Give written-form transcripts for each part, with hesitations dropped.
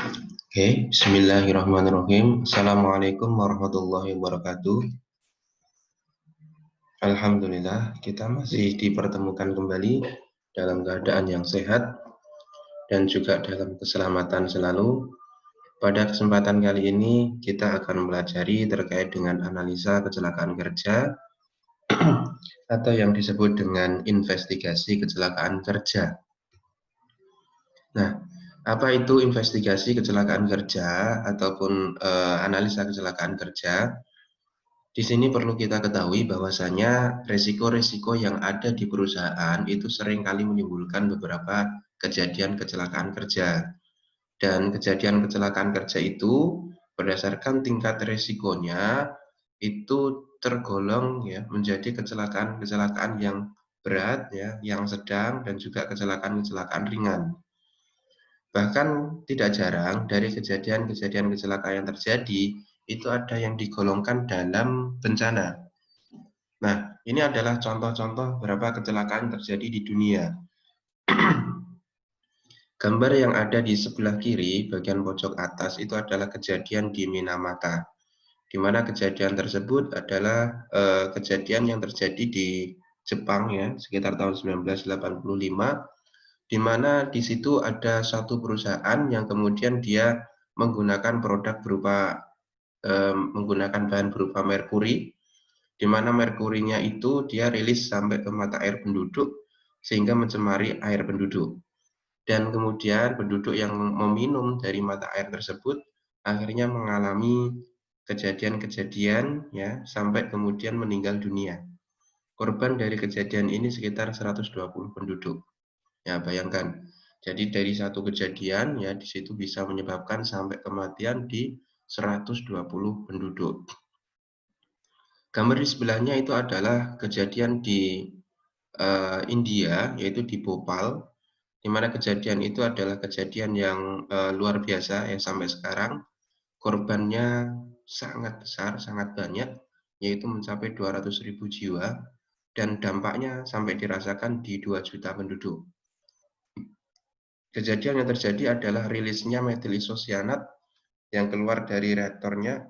Oke, bismillahirrahmanirrahim. Assalamualaikum warahmatullahi wabarakatuh. Alhamdulillah, kita masih dipertemukan kembali dalam keadaan yang sehat dan juga dalam keselamatan selalu. Pada kesempatan kali ini, kita akan mempelajari terkait dengan analisa kecelakaan kerja atau yang disebut dengan investigasi kecelakaan kerja. Nah, apa itu investigasi kecelakaan kerja ataupun analisa kecelakaan kerja? Di sini perlu kita ketahui bahwasanya resiko-resiko yang ada di perusahaan itu seringkali menimbulkan beberapa kejadian kecelakaan kerja. Dan kejadian kecelakaan kerja itu berdasarkan tingkat resikonya itu tergolong ya menjadi kecelakaan-kecelakaan yang berat ya, yang sedang dan juga kecelakaan-kecelakaan ringan. Bahkan tidak jarang dari kejadian-kejadian kecelakaan yang terjadi itu ada yang digolongkan dalam bencana. Nah, ini adalah contoh-contoh beberapa kecelakaan terjadi di dunia. Gambar yang ada di sebelah kiri, bagian pojok atas, itu adalah kejadian di Minamata, di mana kejadian tersebut adalah kejadian yang terjadi di Jepang ya, sekitar tahun 1985, di mana di situ ada satu perusahaan yang kemudian dia menggunakan produk berupa menggunakan bahan berupa merkuri, di mana merkurinya itu dia rilis sampai ke mata air penduduk sehingga mencemari air penduduk. Dan kemudian penduduk yang meminum dari mata air tersebut akhirnya mengalami kejadian-kejadian ya sampai kemudian meninggal dunia. Korban dari kejadian ini sekitar 120 penduduk. Ya, bayangkan. Jadi dari satu kejadian ya di situ bisa menyebabkan sampai kematian di 120 penduduk. Gambar di sebelahnya itu adalah kejadian di India, yaitu di Bhopal, di mana kejadian itu adalah kejadian yang luar biasa ya sampai sekarang. Korbannya sangat besar, sangat banyak, yaitu mencapai 200.000 jiwa, dan dampaknya sampai dirasakan di 2 juta penduduk. Kejadian yang terjadi adalah rilisnya metil isosianat yang keluar dari reaktornya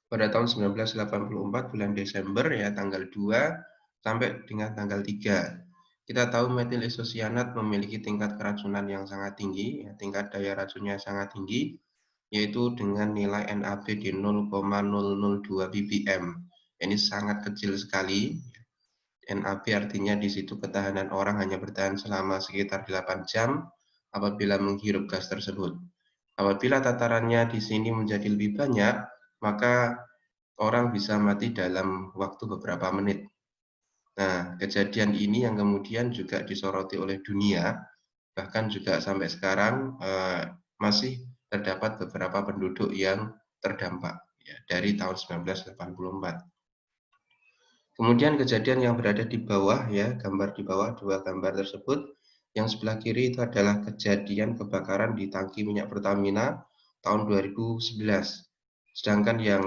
pada tahun 1984 bulan Desember ya tanggal 2 sampai dengan tanggal 3. Kita tahu metil isosianat memiliki tingkat keracunan yang sangat tinggi, ya, tingkat daya racunnya sangat tinggi, yaitu dengan nilai NaB di 0,002 ppm. Ini sangat kecil sekali. NaB artinya di situ ketahanan orang hanya bertahan selama sekitar 8 jam apabila menghirup gas tersebut. Apabila tatarannya di sini menjadi lebih banyak, maka orang bisa mati dalam waktu beberapa menit. Nah, kejadian ini yang kemudian juga disoroti oleh dunia, bahkan juga sampai sekarang masih terdapat beberapa penduduk yang terdampak ya, dari tahun 1984. Kemudian kejadian yang berada di bawah ya, gambar di bawah dua gambar tersebut, yang sebelah kiri itu adalah kejadian kebakaran di tangki minyak Pertamina tahun 2011. Sedangkan yang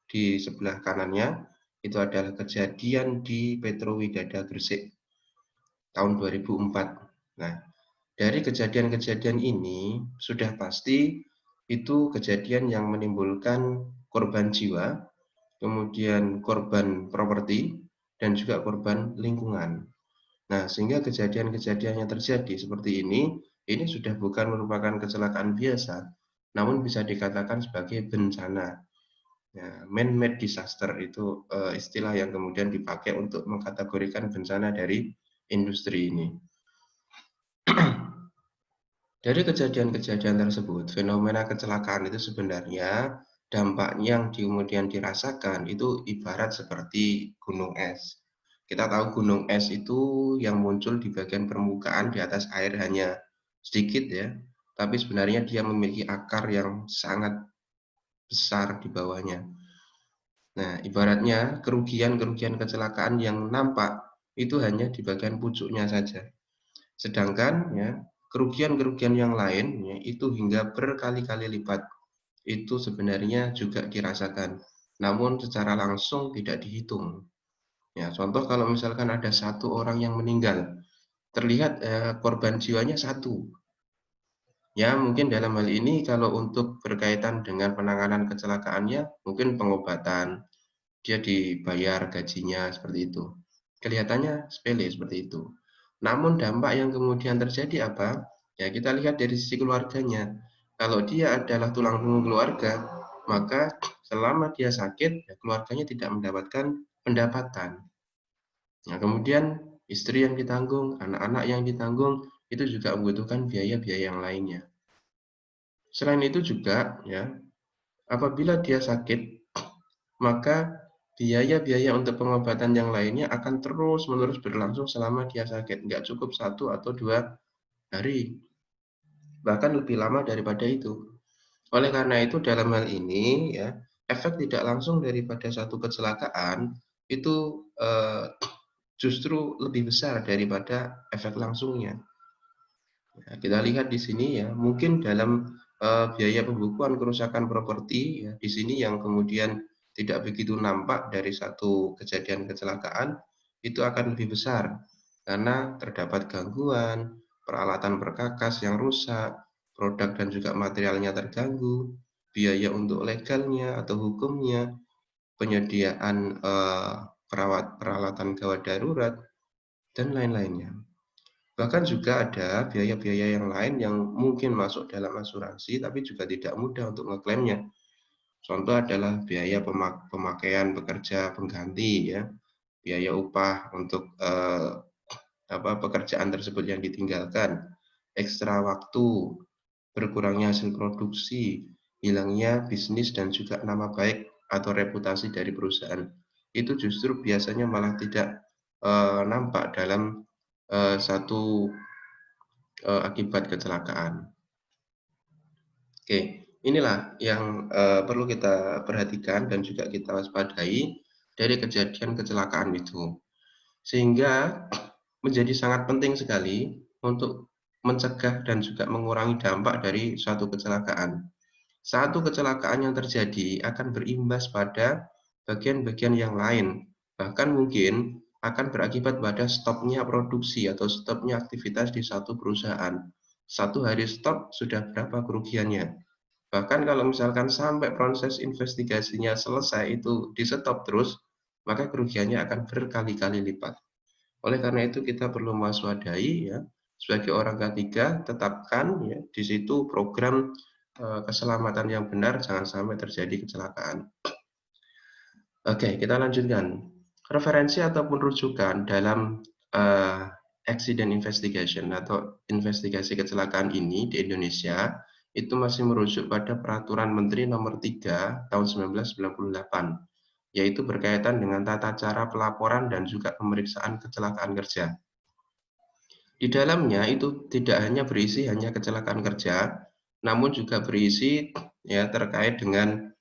di sebelah kanannya itu adalah kejadian di Petro Widada Gresik tahun 2004. Nah, dari kejadian-kejadian ini sudah pasti itu kejadian yang menimbulkan korban jiwa, kemudian korban properti, dan juga korban lingkungan. Nah, sehingga kejadian-kejadian yang terjadi seperti ini sudah bukan merupakan kecelakaan biasa, namun bisa dikatakan sebagai bencana. Ya, man-made disaster itu istilah yang kemudian dipakai untuk mengkategorikan bencana dari industri ini. Dari kejadian-kejadian tersebut, fenomena kecelakaan itu sebenarnya dampaknya yang kemudian dirasakan itu ibarat seperti gunung es. Kita tahu gunung es itu yang muncul di bagian permukaan di atas air hanya sedikit ya, tapi sebenarnya dia memiliki akar yang sangat besar di bawahnya. Nah, ibaratnya kerugian-kerugian kecelakaan yang nampak itu hanya di bagian pucuknya saja. Sedangkan ya, kerugian-kerugian yang lain ya, itu hingga berkali-kali lipat itu sebenarnya juga dirasakan, namun secara langsung tidak dihitung. Ya, contoh kalau misalkan ada satu orang yang meninggal, terlihat korban jiwanya satu, Ya, mungkin dalam hal ini kalau untuk berkaitan dengan penanganan kecelakaannya, mungkin pengobatan, dia dibayar gajinya seperti itu. Kelihatannya sepele seperti itu. Namun dampak yang kemudian terjadi apa? Ya, kita lihat dari sisi keluarganya. Kalau dia adalah tulang punggung keluarga, maka selama dia sakit, ya keluarganya tidak mendapatkan pendapatan. Nah, kemudian istri yang ditanggung, anak-anak yang ditanggung, itu juga membutuhkan biaya-biaya yang lainnya. Selain itu juga, ya, apabila dia sakit, maka biaya-biaya untuk pengobatan yang lainnya akan terus-menerus berlangsung selama dia sakit. Nggak cukup 1 atau 2 hari, bahkan lebih lama daripada itu. Oleh karena itu, dalam hal ini, ya, efek tidak langsung daripada satu kecelakaan itu justru lebih besar daripada efek langsungnya. Ya, kita lihat di sini ya, mungkin dalam biaya pembukuan kerusakan properti ya, di sini yang kemudian tidak begitu nampak dari satu kejadian kecelakaan itu akan lebih besar karena terdapat gangguan, peralatan perkakas yang rusak, produk dan juga materialnya terganggu, biaya untuk legalnya atau hukumnya, penyediaan peralatan gawat darurat dan lain-lainnya. Bahkan juga ada biaya-biaya yang lain yang mungkin masuk dalam asuransi tapi juga tidak mudah untuk ngeklaimnya. Contoh adalah biaya pemakaian pekerja pengganti ya, biaya upah untuk pekerjaan tersebut yang ditinggalkan, ekstra waktu, berkurangnya hasil produksi, hilangnya bisnis dan juga nama baik atau reputasi dari perusahaan. Itu justru biasanya malah tidak nampak dalam satu akibat kecelakaan. Oke, inilah yang perlu kita perhatikan dan juga kita waspadai dari kejadian kecelakaan itu. Sehingga menjadi sangat penting sekali untuk mencegah dan juga mengurangi dampak dari suatu kecelakaan. Satu kecelakaan yang terjadi akan berimbas pada bagian-bagian yang lain, bahkan mungkin akan berakibat pada stopnya produksi atau stopnya aktivitas di satu perusahaan. 1 hari stop sudah berapa kerugiannya. Bahkan kalau misalkan sampai proses investigasinya selesai itu di stop terus, maka kerugiannya akan berkali-kali lipat. Oleh karena itu kita perlu mewaspadai ya, sebagai orang ketiga tetapkan ya di situ program keselamatan yang benar, jangan sampai terjadi kecelakaan. Oke, kita lanjutkan. Referensi ataupun rujukan dalam accident investigation atau investigasi kecelakaan ini di Indonesia itu masih merujuk pada Peraturan Menteri Nomor 3 Tahun 1998, yaitu berkaitan dengan tata cara pelaporan dan juga pemeriksaan kecelakaan kerja. Di dalamnya itu tidak hanya berisi hanya kecelakaan kerja, namun juga berisi ya terkait dengan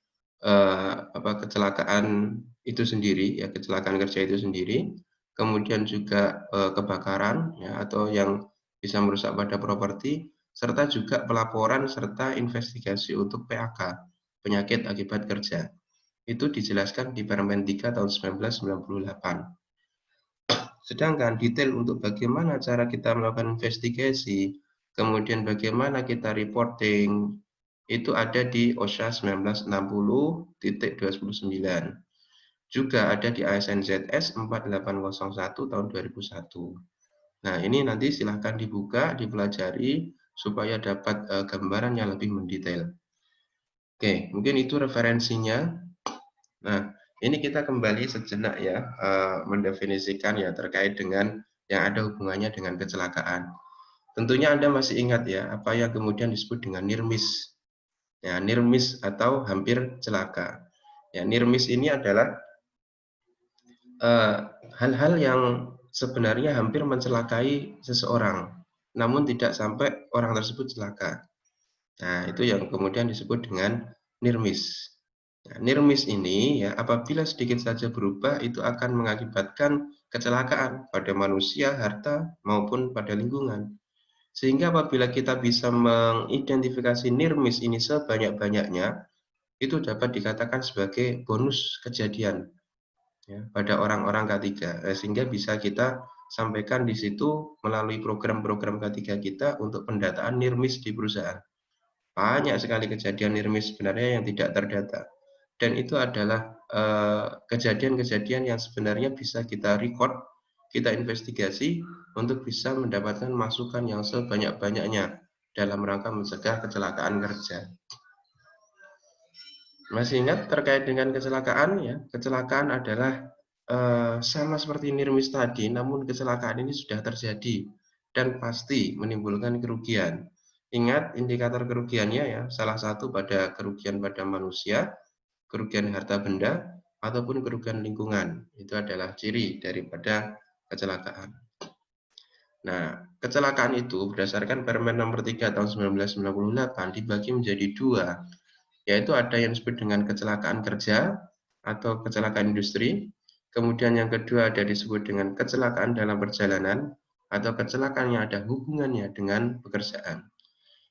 kecelakaan itu sendiri, ya kecelakaan kerja itu sendiri, kemudian juga kebakaran ya atau yang bisa merusak pada properti, serta juga pelaporan serta investigasi untuk PAK, penyakit akibat kerja. Itu dijelaskan di Permen 3 tahun 1998. Sedangkan detail untuk bagaimana cara kita melakukan investigasi, kemudian bagaimana kita reporting, itu ada di OSHA 1960.29. Juga ada di ASN ZS 4801 tahun 2001. Nah, ini nanti silahkan dibuka, dipelajari, supaya dapat gambaran yang lebih mendetail. Oke, mungkin itu referensinya. Nah, ini kita kembali sejenak ya, mendefinisikan ya terkait dengan yang ada hubungannya dengan kecelakaan. Tentunya Anda masih ingat ya, apa yang kemudian disebut dengan near miss. Ya, near miss atau hampir celaka. Ya, near miss ini adalah hal-hal yang sebenarnya hampir mencelakai seseorang, namun tidak sampai orang tersebut celaka. Nah, itu yang kemudian disebut dengan near miss. Nah, near miss ini ya apabila sedikit saja berubah itu akan mengakibatkan kecelakaan pada manusia, harta maupun pada lingkungan. Sehingga apabila kita bisa mengidentifikasi near miss ini sebanyak-banyaknya, itu dapat dikatakan sebagai bonus kejadian ya, pada orang-orang K3, sehingga bisa kita sampaikan di situ melalui program-program K3 kita untuk pendataan NIRMIS di perusahaan. Banyak sekali kejadian NIRMIS sebenarnya yang tidak terdata. Dan itu adalah kejadian-kejadian yang sebenarnya bisa kita record, kita investigasi untuk bisa mendapatkan masukan yang sebanyak-banyaknya dalam rangka mencegah kecelakaan kerja. Masih ingat terkait dengan kecelakaan ya? Kecelakaan adalah sama seperti NIRMIS tadi, namun kecelakaan ini sudah terjadi dan pasti menimbulkan kerugian. Ingat indikator kerugiannya ya, salah satu pada kerugian pada manusia, kerugian harta benda, ataupun kerugian lingkungan. Itu adalah ciri daripada kecelakaan. Nah, kecelakaan itu berdasarkan Permen Nomor 3 Tahun 1998 dibagi menjadi dua, yaitu ada yang disebut dengan kecelakaan kerja atau kecelakaan industri. Kemudian yang kedua ada disebut dengan kecelakaan dalam perjalanan atau kecelakaan yang ada hubungannya dengan pekerjaan.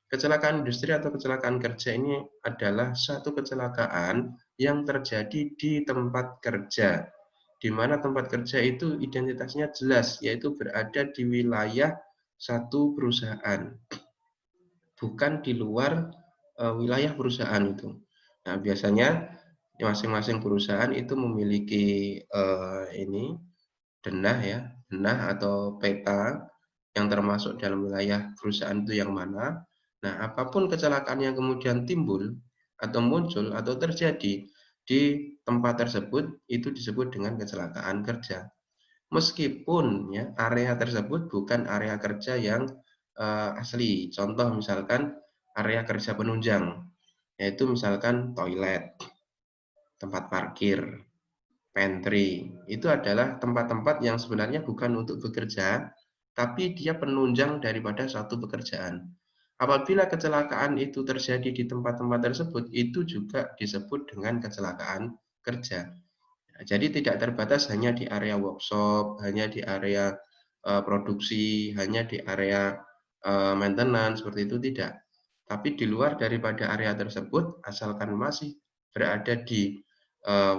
Kecelakaan industri atau kecelakaan kerja ini adalah satu kecelakaan yang terjadi di tempat kerja, di mana tempat kerja itu identitasnya jelas, yaitu berada di wilayah satu perusahaan, bukan di luar wilayah perusahaan itu. Nah, biasanya masing-masing perusahaan itu memiliki denah atau peta yang termasuk dalam wilayah perusahaan itu yang mana. Nah, apapun kecelakaan yang kemudian timbul atau muncul atau terjadi di tempat tersebut itu disebut dengan kecelakaan kerja. Meskipun ya area tersebut bukan area kerja yang asli. Contoh misalkan area kerja penunjang, yaitu misalkan toilet, tempat parkir, pantry. Itu adalah tempat-tempat yang sebenarnya bukan untuk bekerja, tapi dia penunjang daripada suatu pekerjaan. Apabila kecelakaan itu terjadi di tempat-tempat tersebut, itu juga disebut dengan kecelakaan kerja. Jadi tidak terbatas hanya di area workshop, hanya di area produksi, hanya di area maintenance, seperti itu tidak. Tapi di luar daripada area tersebut, asalkan masih berada di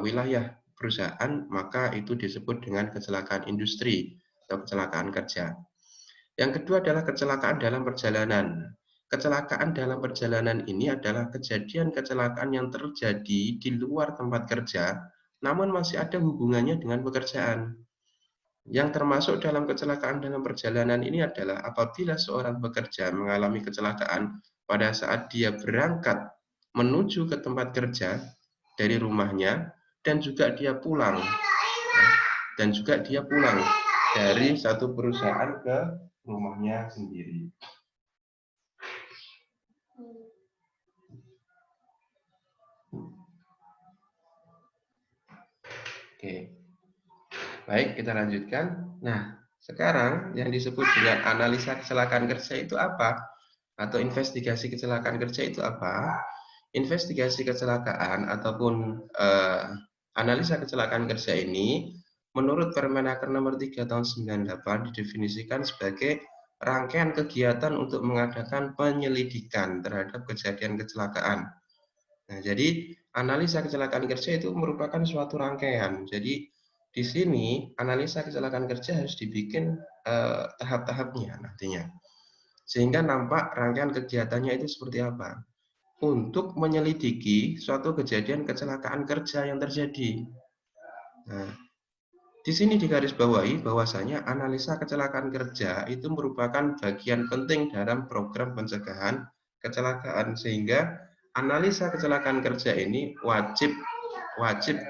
wilayah perusahaan, maka itu disebut dengan kecelakaan industri atau kecelakaan kerja. Yang kedua adalah kecelakaan dalam perjalanan. Kecelakaan dalam perjalanan ini adalah kejadian kecelakaan yang terjadi di luar tempat kerja, namun masih ada hubungannya dengan pekerjaan. Yang termasuk dalam kecelakaan dalam perjalanan ini adalah apabila seorang pekerja mengalami kecelakaan pada saat dia berangkat menuju ke tempat kerja dari rumahnya dan juga dia pulang dari satu perusahaan ke rumahnya sendiri. Oke. Baik, kita lanjutkan. Nah, sekarang yang disebut dengan analisa kecelakaan kerja itu apa? Atau investigasi kecelakaan kerja itu apa? Investigasi kecelakaan ataupun analisa kecelakaan kerja ini menurut Permenaker Nomor 3 Tahun 98 didefinisikan sebagai rangkaian kegiatan untuk mengadakan penyelidikan terhadap kejadian kecelakaan. Nah, jadi analisa kecelakaan kerja itu merupakan suatu rangkaian. Jadi di sini analisa kecelakaan kerja harus dibikin tahap-tahapnya nantinya. Sehingga nampak rangkaian kegiatannya itu seperti apa. Untuk menyelidiki suatu kejadian kecelakaan kerja yang terjadi. Nah, di sini digarisbawahi bahwasanya analisa kecelakaan kerja itu merupakan bagian penting dalam program pencegahan kecelakaan, sehingga analisa kecelakaan kerja ini wajib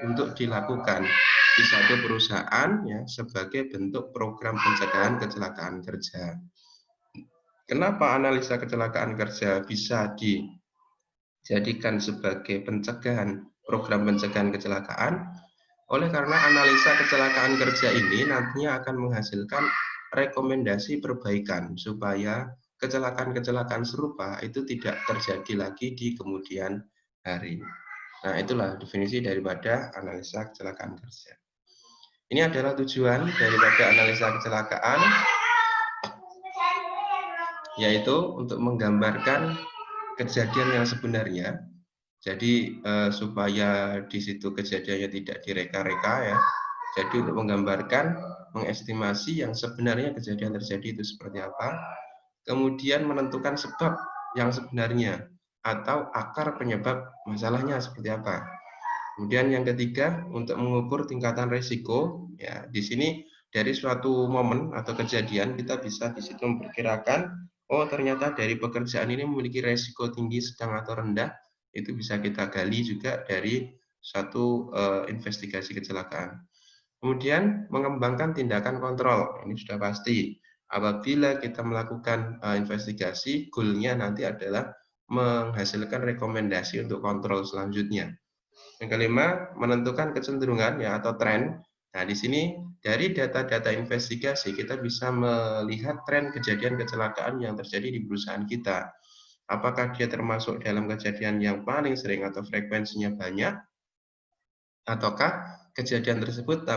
untuk dilakukan di satu perusahaan ya sebagai bentuk program pencegahan kecelakaan kerja. Kenapa analisa kecelakaan kerja bisa dijadikan sebagai program pencegahan kecelakaan? Oleh karena analisa kecelakaan kerja ini nantinya akan menghasilkan rekomendasi perbaikan supaya kecelakaan-kecelakaan serupa itu tidak terjadi lagi di kemudian hari. Nah, itulah definisi daripada analisa kecelakaan kerja. Ini adalah tujuan daripada analisa kecelakaan, yaitu untuk menggambarkan kejadian yang sebenarnya. Jadi supaya di situ kejadiannya tidak direka-reka ya. Jadi untuk menggambarkan, mengestimasi yang sebenarnya kejadian terjadi itu seperti apa, kemudian menentukan sebab yang sebenarnya atau akar penyebab masalahnya seperti apa. Kemudian yang ketiga, untuk mengukur tingkatan risiko, ya di sini dari suatu momen atau kejadian kita bisa di situ memperkirakan, oh ternyata dari pekerjaan ini memiliki risiko tinggi, sedang atau rendah, itu bisa kita gali juga dari suatu investigasi kecelakaan. Kemudian mengembangkan tindakan kontrol, ini sudah pasti. Apabila kita melakukan investigasi, goal-nya nanti adalah menghasilkan rekomendasi untuk kontrol selanjutnya. Yang kelima, menentukan kecenderungan ya atau tren. Nah, di sini dari data-data investigasi kita bisa melihat tren kejadian kecelakaan yang terjadi di perusahaan kita. Apakah dia termasuk dalam kejadian yang paling sering atau frekuensinya banyak, ataukah kejadian tersebut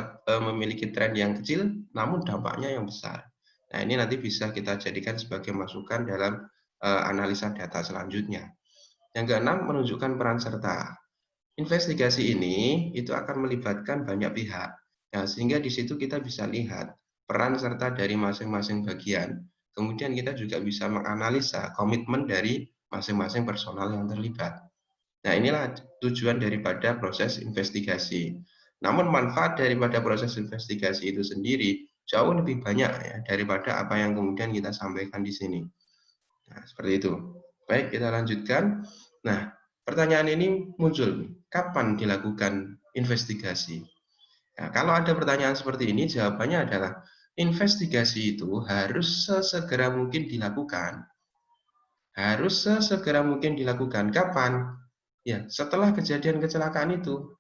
memiliki tren yang kecil namun dampaknya yang besar. Nah, ini nanti bisa kita jadikan sebagai masukan dalam analisa data selanjutnya. Yang keenam, menunjukkan peran serta. Investigasi ini itu akan melibatkan banyak pihak. Nah, sehingga di situ kita bisa lihat peran serta dari masing-masing bagian. Kemudian kita juga bisa menganalisa komitmen dari masing-masing personal yang terlibat. Nah, inilah tujuan daripada proses investigasi. Namun manfaat daripada proses investigasi itu sendiri jauh lebih banyak ya daripada apa yang kemudian kita sampaikan di sini. Nah, seperti itu. Baik, kita lanjutkan. Nah, pertanyaan ini muncul, kapan dilakukan investigasi? Nah, kalau ada pertanyaan seperti ini, jawabannya adalah investigasi itu harus sesegera mungkin dilakukan. Harus sesegera mungkin dilakukan. Kapan? Ya, setelah kejadian kecelakaan itu.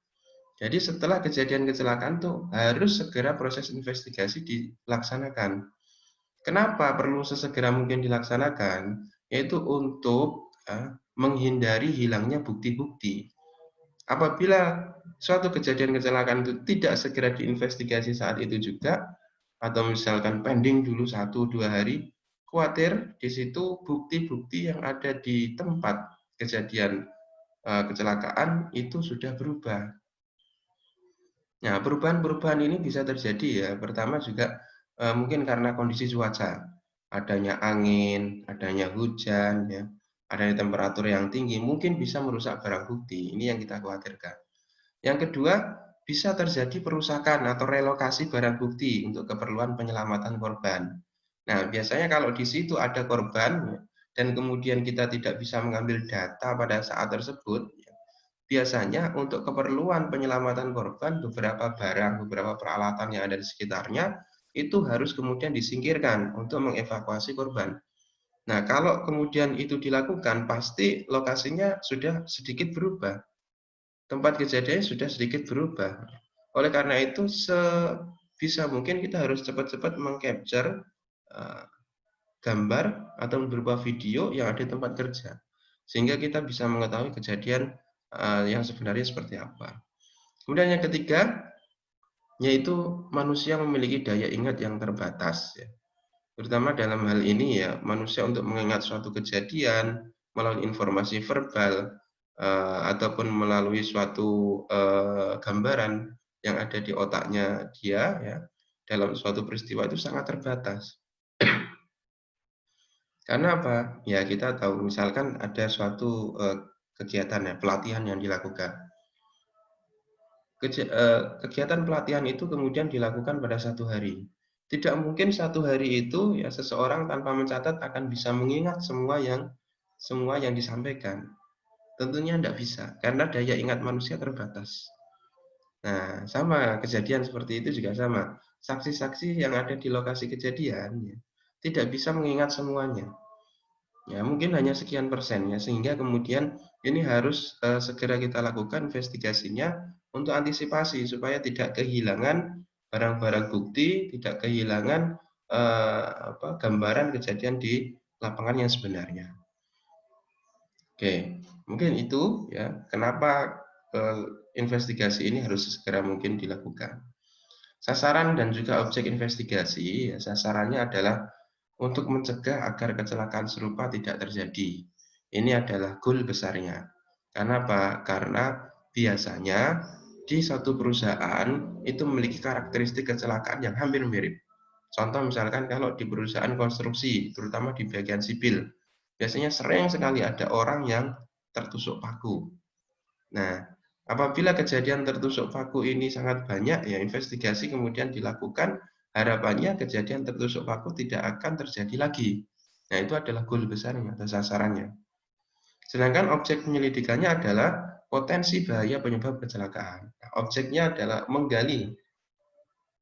Jadi setelah kejadian kecelakaan itu harus segera proses investigasi dilaksanakan. Kenapa perlu sesegera mungkin dilaksanakan? Yaitu untuk menghindari hilangnya bukti-bukti. Apabila suatu kejadian kecelakaan itu tidak segera diinvestigasi saat itu juga, atau misalkan pending dulu 1-2 hari, khawatir di situ bukti-bukti yang ada di tempat kejadian kecelakaan itu sudah berubah. Nah, perubahan-perubahan ini bisa terjadi ya. Pertama juga mungkin karena kondisi cuaca, adanya angin, adanya hujan, ya, adanya temperatur yang tinggi, mungkin bisa merusak barang bukti. Ini yang kita khawatirkan. Yang kedua, bisa terjadi perusakan atau relokasi barang bukti untuk keperluan penyelamatan korban. Nah, biasanya kalau di situ ada korban dan kemudian kita tidak bisa mengambil data pada saat tersebut, biasanya untuk keperluan penyelamatan korban, beberapa barang, beberapa peralatan yang ada di sekitarnya, itu harus kemudian disingkirkan untuk mengevakuasi korban. Nah, kalau kemudian itu dilakukan, pasti lokasinya sudah sedikit berubah. Tempat kejadiannya sudah sedikit berubah. Oleh karena itu, sebisa mungkin kita harus cepat-cepat mengcapture gambar atau berupa video yang ada di tempat kerja. Sehingga kita bisa mengetahui kejadian yang sebenarnya seperti apa. Kemudian yang ketiga, yaitu manusia memiliki daya ingat yang terbatas. Ya. Terutama dalam hal ini ya, manusia untuk mengingat suatu kejadian melalui informasi verbal ataupun melalui suatu gambaran yang ada di otaknya dia ya dalam suatu peristiwa itu sangat terbatas. Karena apa? Ya kita tahu misalkan ada suatu kegiatan ya, pelatihan yang dilakukan. Kegiatan pelatihan itu kemudian dilakukan pada satu hari. Tidak mungkin satu hari itu ya seseorang tanpa mencatat akan bisa mengingat semua yang disampaikan. Tentunya tidak bisa karena daya ingat manusia terbatas. Nah, sama kejadian seperti itu juga sama. Saksi-saksi yang ada di lokasi kejadian ya, tidak bisa mengingat semuanya. Ya, mungkin hanya sekian persen ya, sehingga kemudian ini harus segera kita lakukan investigasinya untuk antisipasi supaya tidak kehilangan barang-barang bukti, tidak kehilangan gambaran kejadian di lapangan yang sebenarnya. Oke, mungkin itu ya kenapa investigasi ini harus segera mungkin dilakukan. Sasaran dan juga objek investigasi, ya, sasarannya adalah untuk mencegah agar kecelakaan serupa tidak terjadi. Ini adalah goal besarnya. Karena apa? Karena biasanya di satu perusahaan itu memiliki karakteristik kecelakaan yang hampir mirip. Contoh misalkan kalau di perusahaan konstruksi, terutama di bagian sipil, biasanya sering sekali ada orang yang tertusuk paku. Nah, apabila kejadian tertusuk paku ini sangat banyak, ya investigasi kemudian dilakukan, harapannya kejadian tertusuk paku tidak akan terjadi lagi. Nah, itu adalah goal besarnya atau sasarannya. Sedangkan objek penyelidikannya adalah potensi bahaya penyebab kecelakaan. Nah, objeknya adalah menggali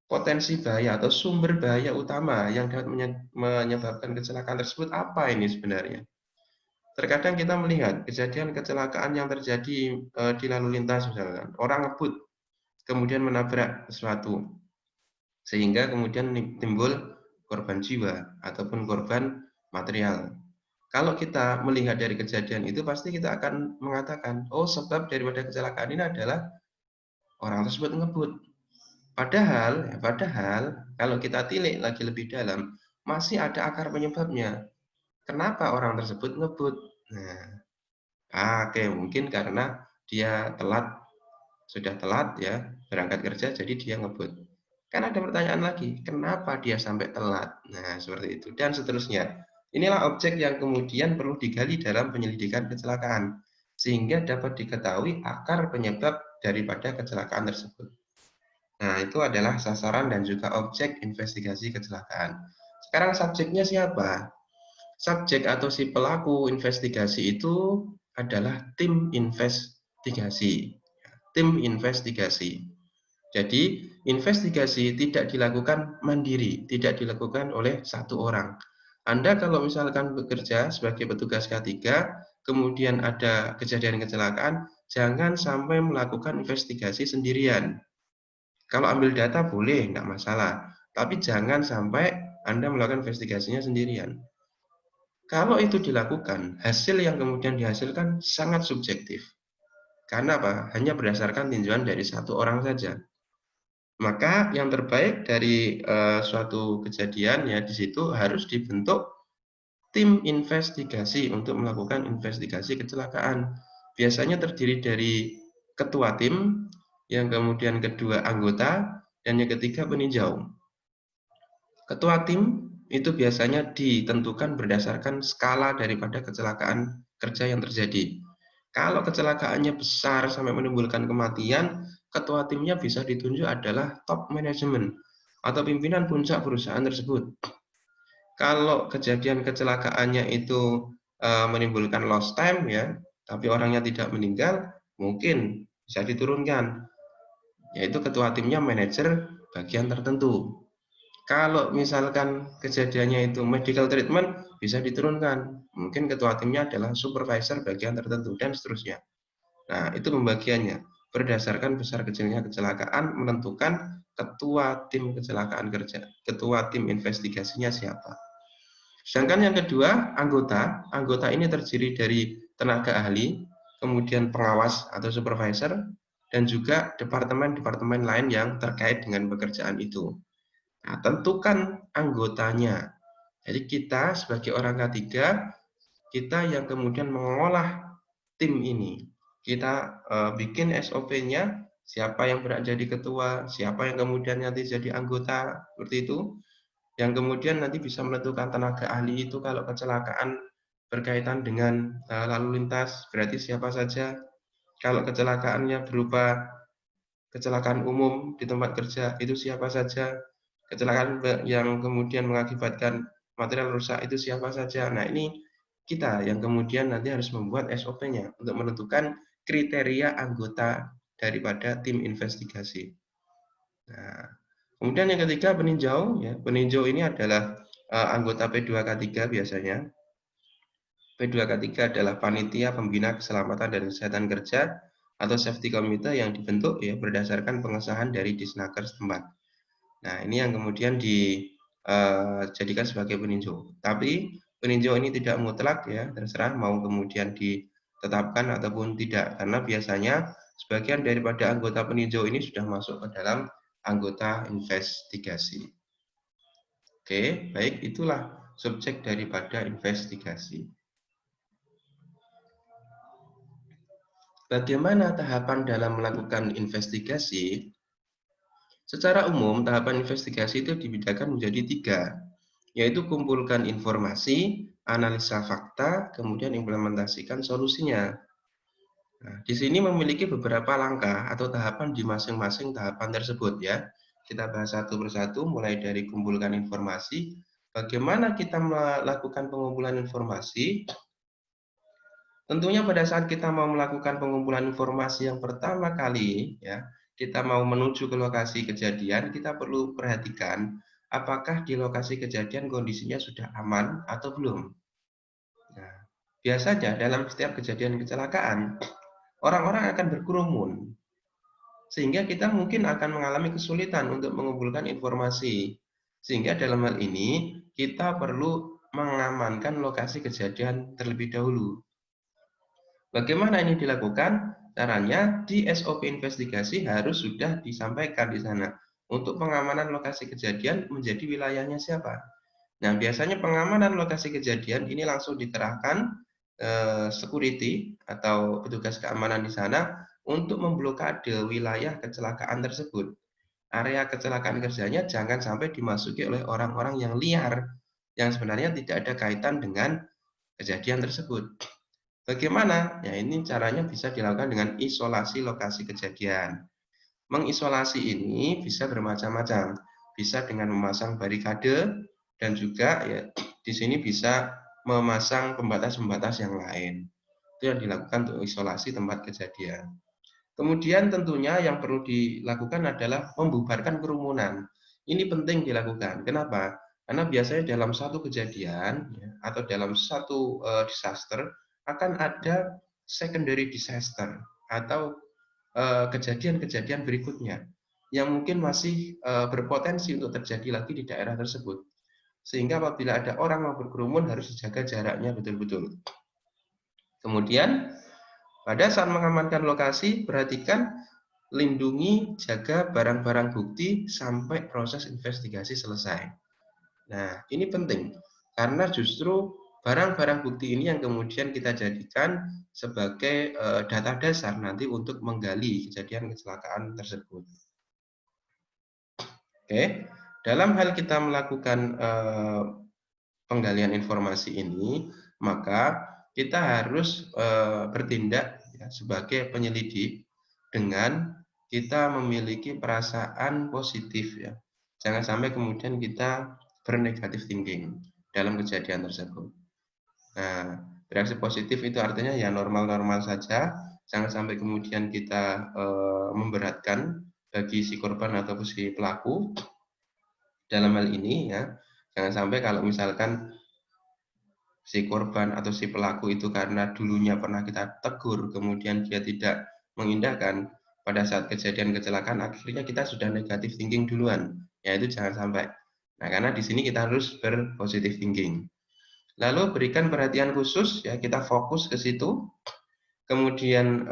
potensi bahaya atau sumber bahaya utama yang dapat menyebabkan kecelakaan tersebut apa ini sebenarnya. Terkadang kita melihat kejadian kecelakaan yang terjadi di lalu lintas misalkan, orang ngebut kemudian menabrak sesuatu sehingga kemudian timbul korban jiwa ataupun korban material. Kalau kita melihat dari kejadian itu pasti kita akan mengatakan, oh sebab daripada kecelakaan ini adalah orang tersebut ngebut. Padahal kalau kita tilik lagi lebih dalam, masih ada akar penyebabnya. Kenapa orang tersebut ngebut? Nah, oke, mungkin karena dia sudah telat ya berangkat kerja, jadi dia ngebut. Kan ada pertanyaan lagi, kenapa dia sampai telat? Nah, seperti itu dan seterusnya. Inilah objek yang kemudian perlu digali dalam penyelidikan kecelakaan sehingga dapat diketahui akar penyebab daripada kecelakaan tersebut. Nah, itu adalah sasaran dan juga objek investigasi kecelakaan. Sekarang subjeknya siapa? Subjek atau si pelaku investigasi itu adalah tim investigasi. Tim investigasi. Jadi, investigasi tidak dilakukan mandiri, tidak dilakukan oleh satu orang. Anda kalau misalkan bekerja sebagai petugas K3, kemudian ada kejadian kecelakaan, jangan sampai melakukan investigasi sendirian. Kalau ambil data boleh, enggak masalah. Tapi jangan sampai Anda melakukan investigasinya sendirian. Kalau itu dilakukan, hasil yang kemudian dihasilkan sangat subjektif. Karena apa? Hanya berdasarkan tinjauan dari satu orang saja. Maka yang terbaik dari suatu kejadian ya di situ harus dibentuk tim investigasi untuk melakukan investigasi kecelakaan. Biasanya terdiri dari ketua tim, yang kemudian kedua anggota, dan yang ketiga peninjau. Ketua tim itu biasanya ditentukan berdasarkan skala daripada kecelakaan kerja yang terjadi. Kalau kecelakaannya besar sampai menimbulkan kematian, ketua timnya bisa ditunjuk adalah top management atau pimpinan puncak perusahaan tersebut. Kalau kejadian kecelakaannya itu menimbulkan lost time ya, tapi orangnya tidak meninggal, mungkin bisa diturunkan, yaitu ketua timnya manajer bagian tertentu. Kalau misalkan kejadiannya itu medical treatment, bisa diturunkan. Mungkin ketua timnya adalah supervisor bagian tertentu, dan seterusnya. Nah, itu pembagiannya. Berdasarkan besar kecilnya kecelakaan, menentukan ketua tim kecelakaan kerja. Ketua tim investigasinya siapa. Sedangkan yang kedua, anggota. Anggota ini terdiri dari tenaga ahli, kemudian pengawas atau supervisor, dan juga departemen-departemen lain yang terkait dengan pekerjaan itu. Nah, tentukan anggotanya. Jadi kita sebagai orang K3, kita yang kemudian mengolah tim ini. Kita bikin SOP-nya, siapa yang berhak jadi ketua, siapa yang kemudian nanti jadi anggota, seperti itu. Yang kemudian nanti bisa menentukan tenaga ahli itu kalau kecelakaan berkaitan dengan lalu lintas, berarti siapa saja. Kalau kecelakaannya berupa kecelakaan umum di tempat kerja, itu siapa saja. Kecelakaan yang kemudian mengakibatkan material rusak itu siapa saja. Nah, ini kita yang kemudian nanti harus membuat SOP-nya untuk menentukan kriteria anggota daripada tim investigasi. Nah, kemudian yang ketiga peninjau. Ya, peninjau ini adalah anggota P2K3 biasanya. P2K3 adalah panitia pembina keselamatan dan kesehatan kerja atau safety committee yang dibentuk ya berdasarkan pengesahan dari Disnaker setempat. Nah, ini yang kemudian dijadikan sebagai peninjau. Tapi peninjau ini tidak mutlak ya, terserah mau kemudian ditetapkan ataupun tidak. Karena biasanya sebagian daripada anggota peninjau ini sudah masuk ke dalam anggota investigasi. Oke, baik, itulah subjek daripada investigasi. Bagaimana tahapan dalam melakukan investigasi? Secara umum, tahapan investigasi itu dibedakan menjadi 3, yaitu kumpulkan informasi, analisa fakta, kemudian implementasikan solusinya. Nah, di sini memiliki beberapa langkah atau tahapan di masing-masing tahapan tersebut ya. Kita bahas satu persatu, mulai dari kumpulkan informasi. Bagaimana kita melakukan pengumpulan informasi? Tentunya pada saat kita mau melakukan pengumpulan informasi yang pertama kali, ya, kita mau menuju ke lokasi kejadian, kita perlu perhatikan apakah di lokasi kejadian kondisinya sudah aman atau belum. Nah, biasanya dalam setiap kejadian kecelakaan, orang-orang akan berkerumun, sehingga kita mungkin akan mengalami kesulitan untuk mengumpulkan informasi. Sehingga dalam hal ini, kita perlu mengamankan lokasi kejadian terlebih dahulu. Bagaimana ini dilakukan? Caranya di SOP investigasi harus sudah disampaikan di sana. Untuk pengamanan lokasi kejadian menjadi wilayahnya siapa? Nah, biasanya pengamanan lokasi kejadian ini langsung dikerahkan security atau petugas keamanan di sana untuk memblokade wilayah kecelakaan tersebut. Area kecelakaan kerjanya jangan sampai dimasuki oleh orang-orang yang liar yang sebenarnya tidak ada kaitan dengan kejadian tersebut. Bagaimana? Ya, ini caranya bisa dilakukan dengan isolasi lokasi kejadian. Mengisolasi ini bisa bermacam-macam. Bisa dengan memasang barikade dan juga ya di sini bisa memasang pembatas-pembatas yang lain. Itu yang dilakukan untuk isolasi tempat kejadian. Kemudian tentunya yang perlu dilakukan adalah membubarkan kerumunan. Ini penting dilakukan. Kenapa? Karena biasanya dalam satu kejadian ya, atau dalam satu disaster akan ada secondary disaster atau kejadian-kejadian berikutnya yang mungkin masih berpotensi untuk terjadi lagi di daerah tersebut. Sehingga apabila ada orang yang berkerumun harus dijaga jaraknya betul-betul. Kemudian pada saat mengamankan lokasi, perhatikan, lindungi, jaga barang-barang bukti sampai proses investigasi selesai. Nah, ini penting karena justru barang-barang bukti ini yang kemudian kita jadikan sebagai data dasar nanti untuk menggali kejadian kecelakaan tersebut. Oke, dalam hal kita melakukan penggalian informasi ini, maka kita harus bertindak ya, sebagai penyelidik dengan kita memiliki perasaan positif ya. Jangan sampai kemudian kita bernegatif thinking dalam kejadian tersebut. Nah, reaksi positif itu artinya ya normal-normal saja, jangan sampai kemudian kita memberatkan bagi si korban atau si pelaku. Dalam hal ini ya, jangan sampai kalau misalkan si korban atau si pelaku itu karena dulunya pernah kita tegur, kemudian dia tidak mengindahkan, pada saat kejadian kecelakaan akhirnya kita sudah negatif thinking duluan, yaitu jangan sampai. Nah, karena di sini kita harus berpositif thinking. Lalu berikan perhatian khusus, ya kita fokus ke situ. Kemudian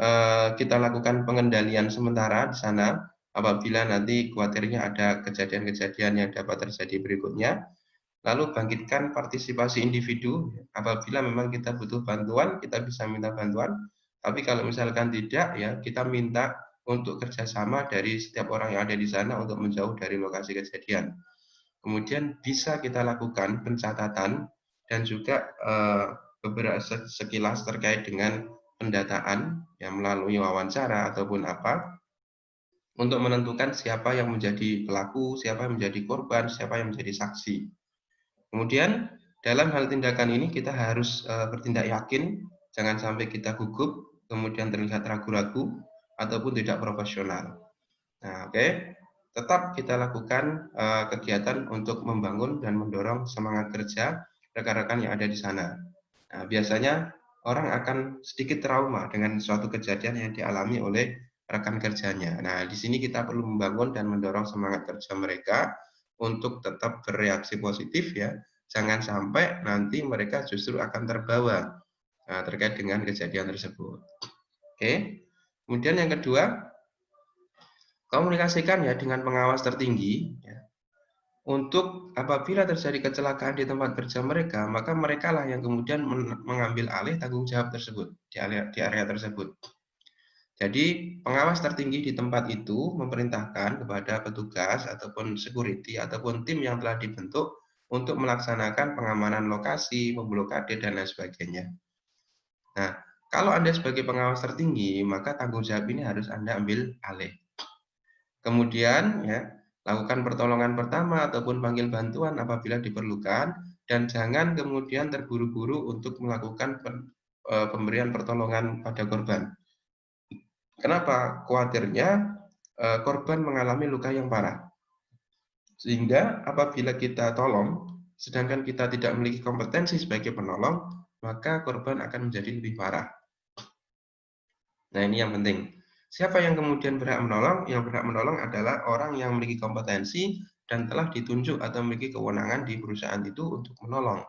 kita lakukan pengendalian sementara di sana apabila nanti khawatirnya ada kejadian-kejadian yang dapat terjadi berikutnya. Lalu bangkitkan partisipasi individu, apabila memang kita butuh bantuan, kita bisa minta bantuan, tapi kalau misalkan tidak, ya kita minta untuk kerjasama dari setiap orang yang ada di sana untuk menjauh dari lokasi kejadian. Kemudian bisa kita lakukan pencatatan dan juga beberapa sekilas terkait dengan pendataan yang melalui wawancara ataupun apa, untuk menentukan siapa yang menjadi pelaku, siapa yang menjadi korban, siapa yang menjadi saksi. Kemudian dalam hal tindakan ini kita harus bertindak yakin, jangan sampai kita gugup, kemudian terlihat ragu-ragu ataupun tidak profesional. Nah, oke, tetap kita lakukan kegiatan untuk membangun dan mendorong semangat kerja rekan-rekan yang ada di sana. Nah, biasanya orang akan sedikit trauma dengan suatu kejadian yang dialami oleh rekan kerjanya. Nah, di sini kita perlu membangun dan mendorong semangat kerja mereka untuk tetap bereaksi positif ya. Jangan sampai nanti mereka justru akan terbawa terkait dengan kejadian tersebut. Oke. Kemudian yang kedua, komunikasikan ya dengan pengawas tertinggi ya. Untuk apabila terjadi kecelakaan di tempat kerja mereka, maka mereka lah yang kemudian mengambil alih tanggung jawab tersebut di area tersebut. Jadi pengawas tertinggi di tempat itu memerintahkan kepada petugas ataupun security ataupun tim yang telah dibentuk untuk melaksanakan pengamanan lokasi, memblokade dan lain sebagainya. Nah, kalau Anda sebagai pengawas tertinggi, maka tanggung jawab ini harus Anda ambil alih. Kemudian ya, lakukan pertolongan pertama ataupun panggil bantuan apabila diperlukan dan jangan kemudian terburu-buru untuk melakukan pemberian pertolongan pada korban. Kenapa? Khawatirnya korban mengalami luka yang parah. Sehingga apabila kita tolong, sedangkan kita tidak memiliki kompetensi sebagai penolong, maka korban akan menjadi lebih parah. Nah, ini yang penting. Siapa yang kemudian berhak menolong? Yang berhak menolong adalah orang yang memiliki kompetensi dan telah ditunjuk atau memiliki kewenangan di perusahaan itu untuk menolong.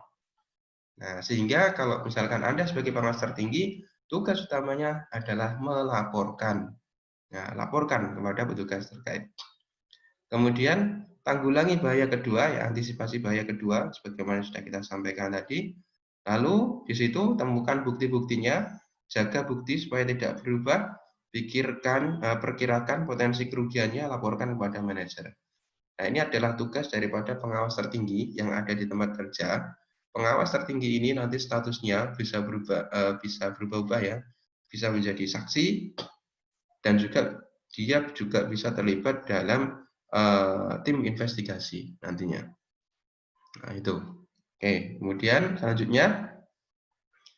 Nah, sehingga kalau misalkan Anda sebagai pengawas tertinggi, tugas utamanya adalah melaporkan. Nah, laporkan kepada petugas terkait. Kemudian, tanggulangi bahaya kedua, ya antisipasi bahaya kedua, sebagaimana sudah kita sampaikan tadi. Lalu, di situ temukan bukti-buktinya, jaga bukti supaya tidak berubah, perkirakan potensi kerugiannya, laporkan kepada manajer. Nah, ini adalah tugas daripada pengawas tertinggi yang ada di tempat kerja. Pengawas tertinggi ini nanti statusnya bisa berubah-ubah ya, bisa menjadi saksi dan juga dia juga bisa terlibat dalam tim investigasi nantinya. Nah, itu. Oke, kemudian selanjutnya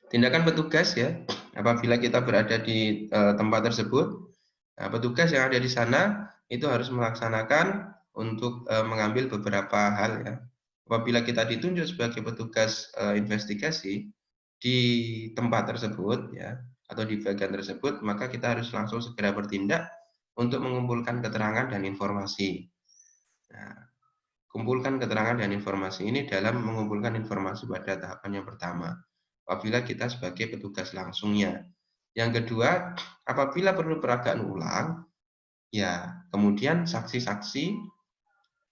tindakan petugas ya. Apabila kita berada di tempat tersebut, nah, petugas yang ada di sana itu harus melaksanakan untuk mengambil beberapa hal ya. Apabila kita ditunjuk sebagai petugas investigasi di tempat tersebut ya atau di bagian tersebut, maka kita harus langsung segera bertindak untuk mengumpulkan keterangan dan informasi. Nah, kumpulkan keterangan dan informasi ini dalam mengumpulkan informasi pada tahapan yang pertama. Apabila kita sebagai petugas langsungnya. Yang kedua, apabila perlu peragaan ulang, ya kemudian saksi-saksi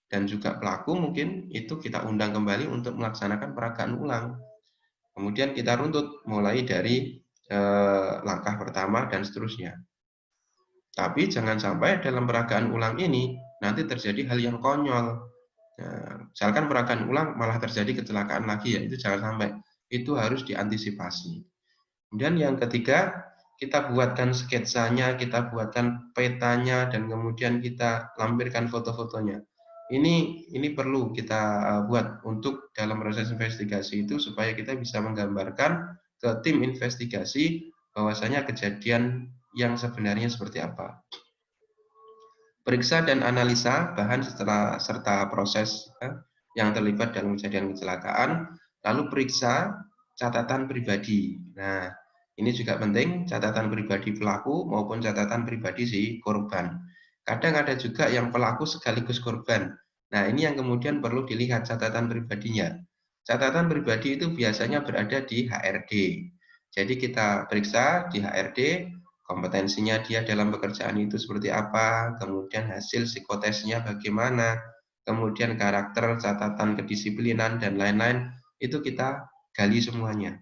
dan juga pelaku mungkin itu kita undang kembali untuk melaksanakan peragaan ulang. Kemudian kita runtut mulai dari langkah pertama dan seterusnya. Tapi jangan sampai dalam peragaan ulang ini nanti terjadi hal yang konyol. Nah, misalkan peragaan ulang malah terjadi kecelakaan lagi ya, itu jangan sampai. Itu harus diantisipasi. Kemudian yang ketiga, kita buatkan sketsanya, kita buatkan petanya, dan kemudian kita lampirkan foto-fotonya. Ini perlu kita buat untuk dalam proses investigasi itu supaya kita bisa menggambarkan ke tim investigasi bahwasanya kejadian yang sebenarnya seperti apa. Periksa dan analisa bahan serta proses yang terlibat dalam kejadian kecelakaan, lalu periksa catatan pribadi. Nah, ini juga penting, catatan pribadi pelaku maupun catatan pribadi si korban. Kadang ada juga yang pelaku sekaligus korban. Nah, ini yang kemudian perlu dilihat catatan pribadinya. Catatan pribadi itu biasanya berada di HRD. Jadi kita periksa di HRD, kompetensinya dia dalam pekerjaan itu seperti apa, kemudian hasil psikotesnya bagaimana, kemudian karakter, catatan kedisiplinan, dan lain-lain, itu kita gali semuanya.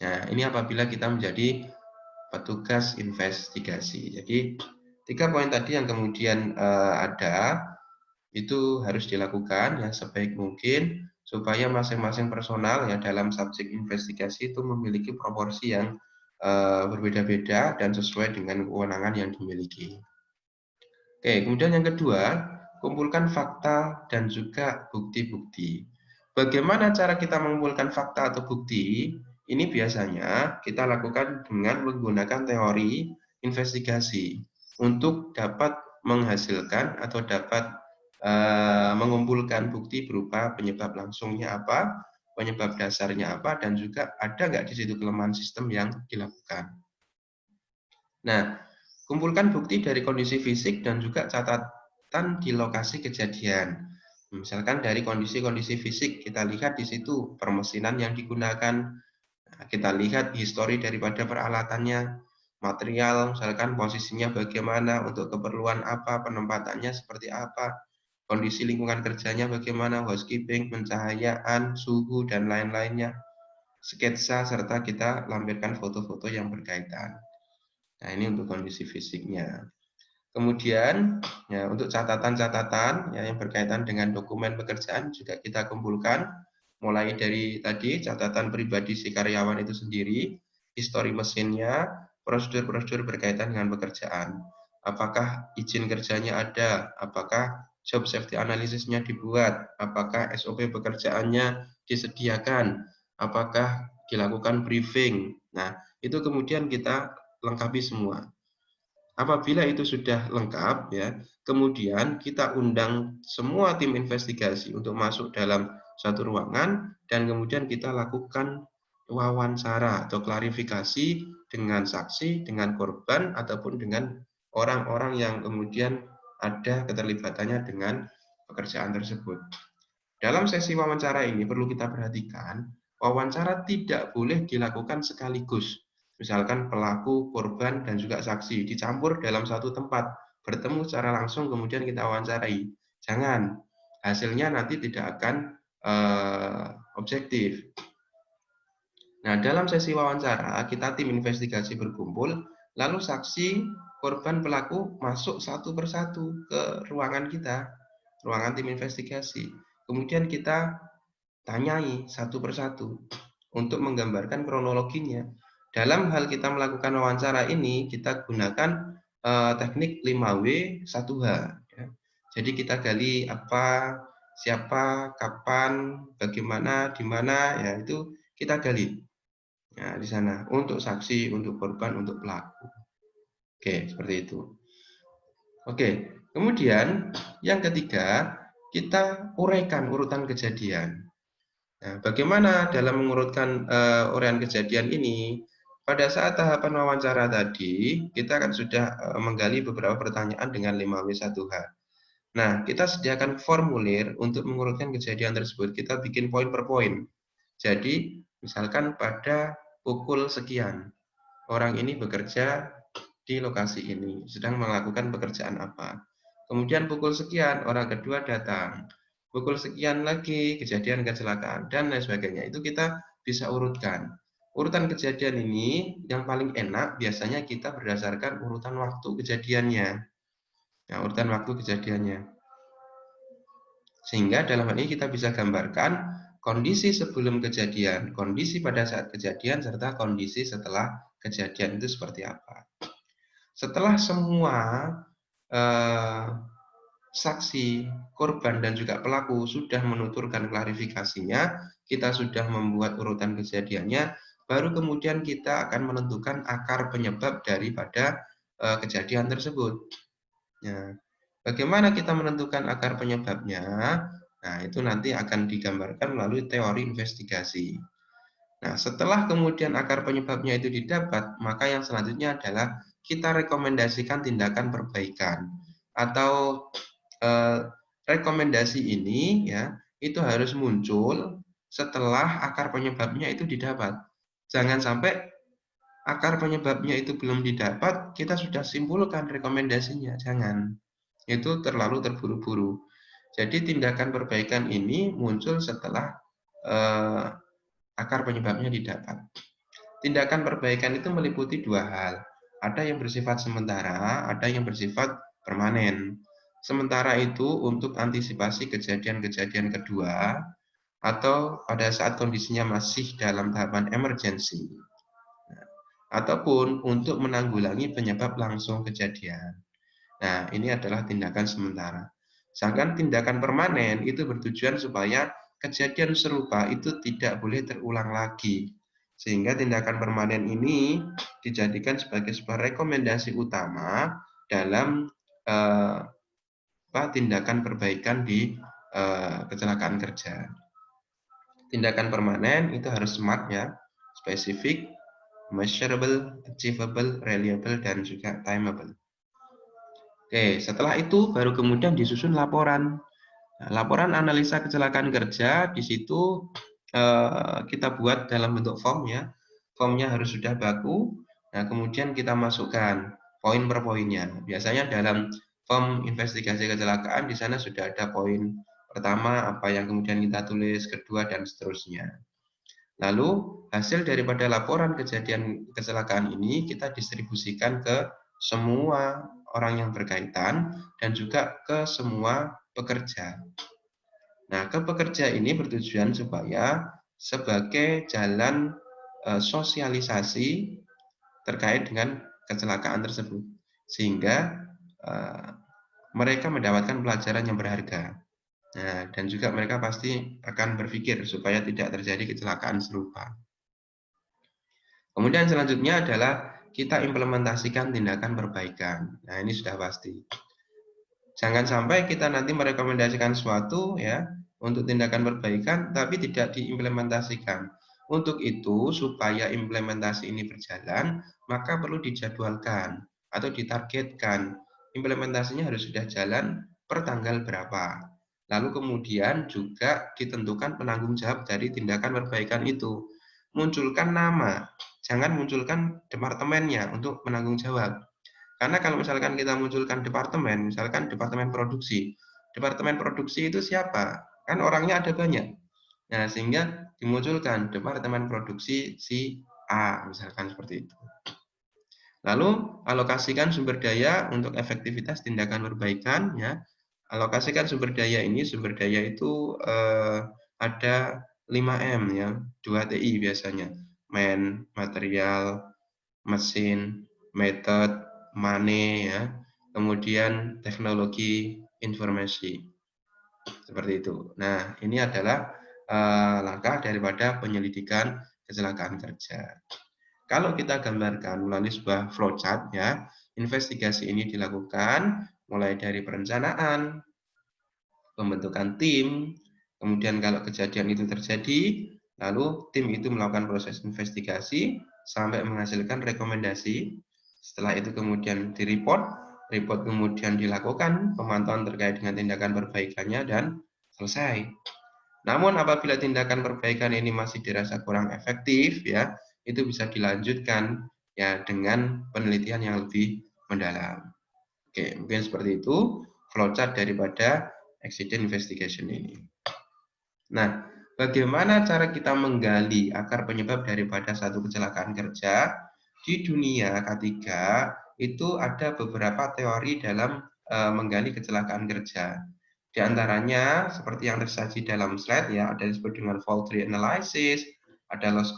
Nah, ini apabila kita menjadi petugas investigasi. Jadi, 3 poin tadi yang kemudian ada, itu harus dilakukan ya sebaik mungkin, supaya masing-masing personal ya dalam subjek investigasi itu memiliki proporsi yang berbeda-beda dan sesuai dengan kewenangan yang dimiliki. Oke, kemudian yang kedua, kumpulkan fakta dan juga bukti-bukti. Bagaimana cara kita mengumpulkan fakta atau bukti? Ini biasanya kita lakukan dengan menggunakan teori investigasi untuk dapat menghasilkan atau dapat mengumpulkan bukti berupa penyebab langsungnya apa, penyebab dasarnya apa, dan juga ada nggak di situ kelemahan sistem yang dilakukan. Nah, kumpulkan bukti dari kondisi fisik dan juga catatan di lokasi kejadian. Misalkan dari kondisi-kondisi fisik, kita lihat di situ permesinan yang digunakan, kita lihat histori daripada peralatannya, material, misalkan posisinya bagaimana, untuk keperluan apa, penempatannya seperti apa, kondisi lingkungan kerjanya bagaimana, housekeeping, pencahayaan, suhu, dan lain-lainnya, sketsa, serta kita lampirkan foto-foto yang berkaitan. Nah, ini untuk kondisi fisiknya. Kemudian, ya, untuk catatan-catatan ya, yang berkaitan dengan dokumen pekerjaan juga kita kumpulkan, mulai dari tadi catatan pribadi si karyawan itu sendiri, histori mesinnya, prosedur-prosedur berkaitan dengan pekerjaan. Apakah izin kerjanya ada, apakah job safety analysisnya dibuat, apakah SOP pekerjaannya disediakan, apakah dilakukan briefing. Nah, itu kemudian kita lengkapi semua. Apabila itu sudah lengkap, ya, kemudian kita undang semua tim investigasi untuk masuk dalam satu ruangan dan kemudian kita lakukan wawancara atau klarifikasi dengan saksi, dengan korban ataupun dengan orang-orang yang kemudian ada keterlibatannya dengan pekerjaan tersebut. Dalam sesi wawancara ini perlu kita perhatikan, wawancara tidak boleh dilakukan sekaligus. Misalkan pelaku, korban, dan juga saksi dicampur dalam satu tempat, bertemu secara langsung kemudian kita wawancarai. Jangan, hasilnya nanti tidak akan objektif. Nah, dalam sesi wawancara, kita tim investigasi berkumpul, lalu saksi, korban, pelaku masuk satu persatu ke ruangan kita, ruangan tim investigasi. Kemudian kita tanyai satu persatu untuk menggambarkan kronologinya. Dalam hal kita melakukan wawancara ini, kita gunakan teknik 5W 1H. Ya. Jadi kita gali apa, siapa, kapan, bagaimana, di mana, ya itu kita gali. Ya, di sana untuk saksi, untuk korban, untuk pelaku. Oke, seperti itu. Oke, kemudian yang ketiga, kita uraikan urutan kejadian. Nah, bagaimana dalam mengurutkan uraian kejadian ini? Pada saat tahapan wawancara tadi, kita kan sudah menggali beberapa pertanyaan dengan 5W1H. Nah, kita sediakan formulir untuk mengurutkan kejadian tersebut. Kita bikin poin per poin. Jadi, misalkan pada pukul sekian, orang ini bekerja di lokasi ini, sedang melakukan pekerjaan apa. Kemudian pukul sekian, orang kedua datang. Pukul sekian lagi, kejadian kecelakaan, dan lain sebagainya. Itu kita bisa urutkan. Urutan kejadian ini yang paling enak biasanya kita berdasarkan urutan waktu kejadiannya. Nah, urutan waktu kejadiannya. Sehingga dalam hal ini kita bisa gambarkan kondisi sebelum kejadian, kondisi pada saat kejadian, serta kondisi setelah kejadian itu seperti apa. Setelah semua saksi, korban, dan juga pelaku sudah menuturkan klarifikasinya, kita sudah membuat urutan kejadiannya, baru kemudian kita akan menentukan akar penyebab daripada kejadian tersebut. Ya. Bagaimana kita menentukan akar penyebabnya? Nah, itu nanti akan digambarkan melalui teori investigasi. Nah, setelah kemudian akar penyebabnya itu didapat, maka yang selanjutnya adalah kita rekomendasikan tindakan perbaikan atau rekomendasi ini ya itu harus muncul setelah akar penyebabnya itu didapat. Jangan sampai akar penyebabnya itu belum didapat, kita sudah simpulkan rekomendasinya. Jangan. Itu terlalu terburu-buru. Jadi tindakan perbaikan ini muncul setelah akar penyebabnya didapat. Tindakan perbaikan itu meliputi dua hal. Ada yang bersifat sementara, ada yang bersifat permanen. Sementara itu untuk antisipasi kejadian-kejadian kedua atau pada saat kondisinya masih dalam tahapan emergency. Ataupun untuk menanggulangi penyebab langsung kejadian. Nah, ini adalah tindakan sementara. Sedangkan tindakan permanen itu bertujuan supaya kejadian serupa itu tidak boleh terulang lagi. Sehingga tindakan permanen ini dijadikan sebagai sebuah rekomendasi utama dalam tindakan perbaikan di kecelakaan kerja. Tindakan permanen itu harus SMART ya, spesifik, measurable, achievable, reliable, dan juga timeable. Oke, setelah itu baru kemudian disusun laporan. Nah, laporan analisa kecelakaan kerja di situ kita buat dalam bentuk form ya. Formnya harus sudah baku. Nah, kemudian kita masukkan poin per poinnya. Biasanya dalam form investigasi kecelakaan di sana sudah ada poin pertama apa yang kemudian kita tulis, kedua dan seterusnya. Lalu hasil daripada laporan kejadian kecelakaan ini kita distribusikan ke semua orang yang berkaitan dan juga ke semua pekerja. Nah, ke pekerja ini bertujuan supaya sebagai jalan sosialisasi terkait dengan kecelakaan tersebut, sehingga mereka mendapatkan pelajaran yang berharga. Nah, dan juga mereka pasti akan berpikir supaya tidak terjadi kecelakaan serupa. Kemudian selanjutnya adalah kita implementasikan tindakan perbaikan. Nah, ini sudah pasti. Jangan sampai kita nanti merekomendasikan sesuatu ya untuk tindakan perbaikan tapi tidak diimplementasikan. Untuk itu supaya implementasi ini berjalan, maka perlu dijadwalkan atau ditargetkan. Implementasinya harus sudah jalan per tanggal berapa. Lalu kemudian juga ditentukan penanggung jawab dari tindakan perbaikan itu. Munculkan nama, jangan munculkan departemennya untuk menanggung jawab. Karena kalau misalkan kita munculkan departemen, misalkan departemen produksi itu siapa? Kan orangnya ada banyak. Nah, sehingga dimunculkan departemen produksi si A, misalkan seperti itu. Lalu alokasikan sumber daya untuk efektivitas tindakan perbaikan, ya. Alokasikan sumber daya ini, sumber daya itu ada 5M ya, 2TI biasanya. Material, mesin, method, money ya. Kemudian teknologi informasi. Seperti itu. Nah, ini adalah langkah daripada penyelidikan kecelakaan kerja. Kalau kita gambarkan melalui sebuah flowchart ya, investigasi ini dilakukan mulai dari perencanaan, pembentukan tim, kemudian kalau kejadian itu terjadi, lalu tim itu melakukan proses investigasi sampai menghasilkan rekomendasi. Setelah itu kemudian report kemudian dilakukan pemantauan terkait dengan tindakan perbaikannya dan selesai. Namun apabila tindakan perbaikan ini masih dirasa kurang efektif ya, itu bisa dilanjutkan ya dengan penelitian yang lebih mendalam. Oke, mungkin seperti itu flowchart daripada accident investigation ini. Nah, bagaimana cara kita menggali akar penyebab daripada satu kecelakaan kerja? Di dunia K3 itu ada beberapa teori dalam menggali kecelakaan kerja. Di antaranya seperti yang tersaji dalam slide ya, ada disebut dengan fault tree analysis, ada loss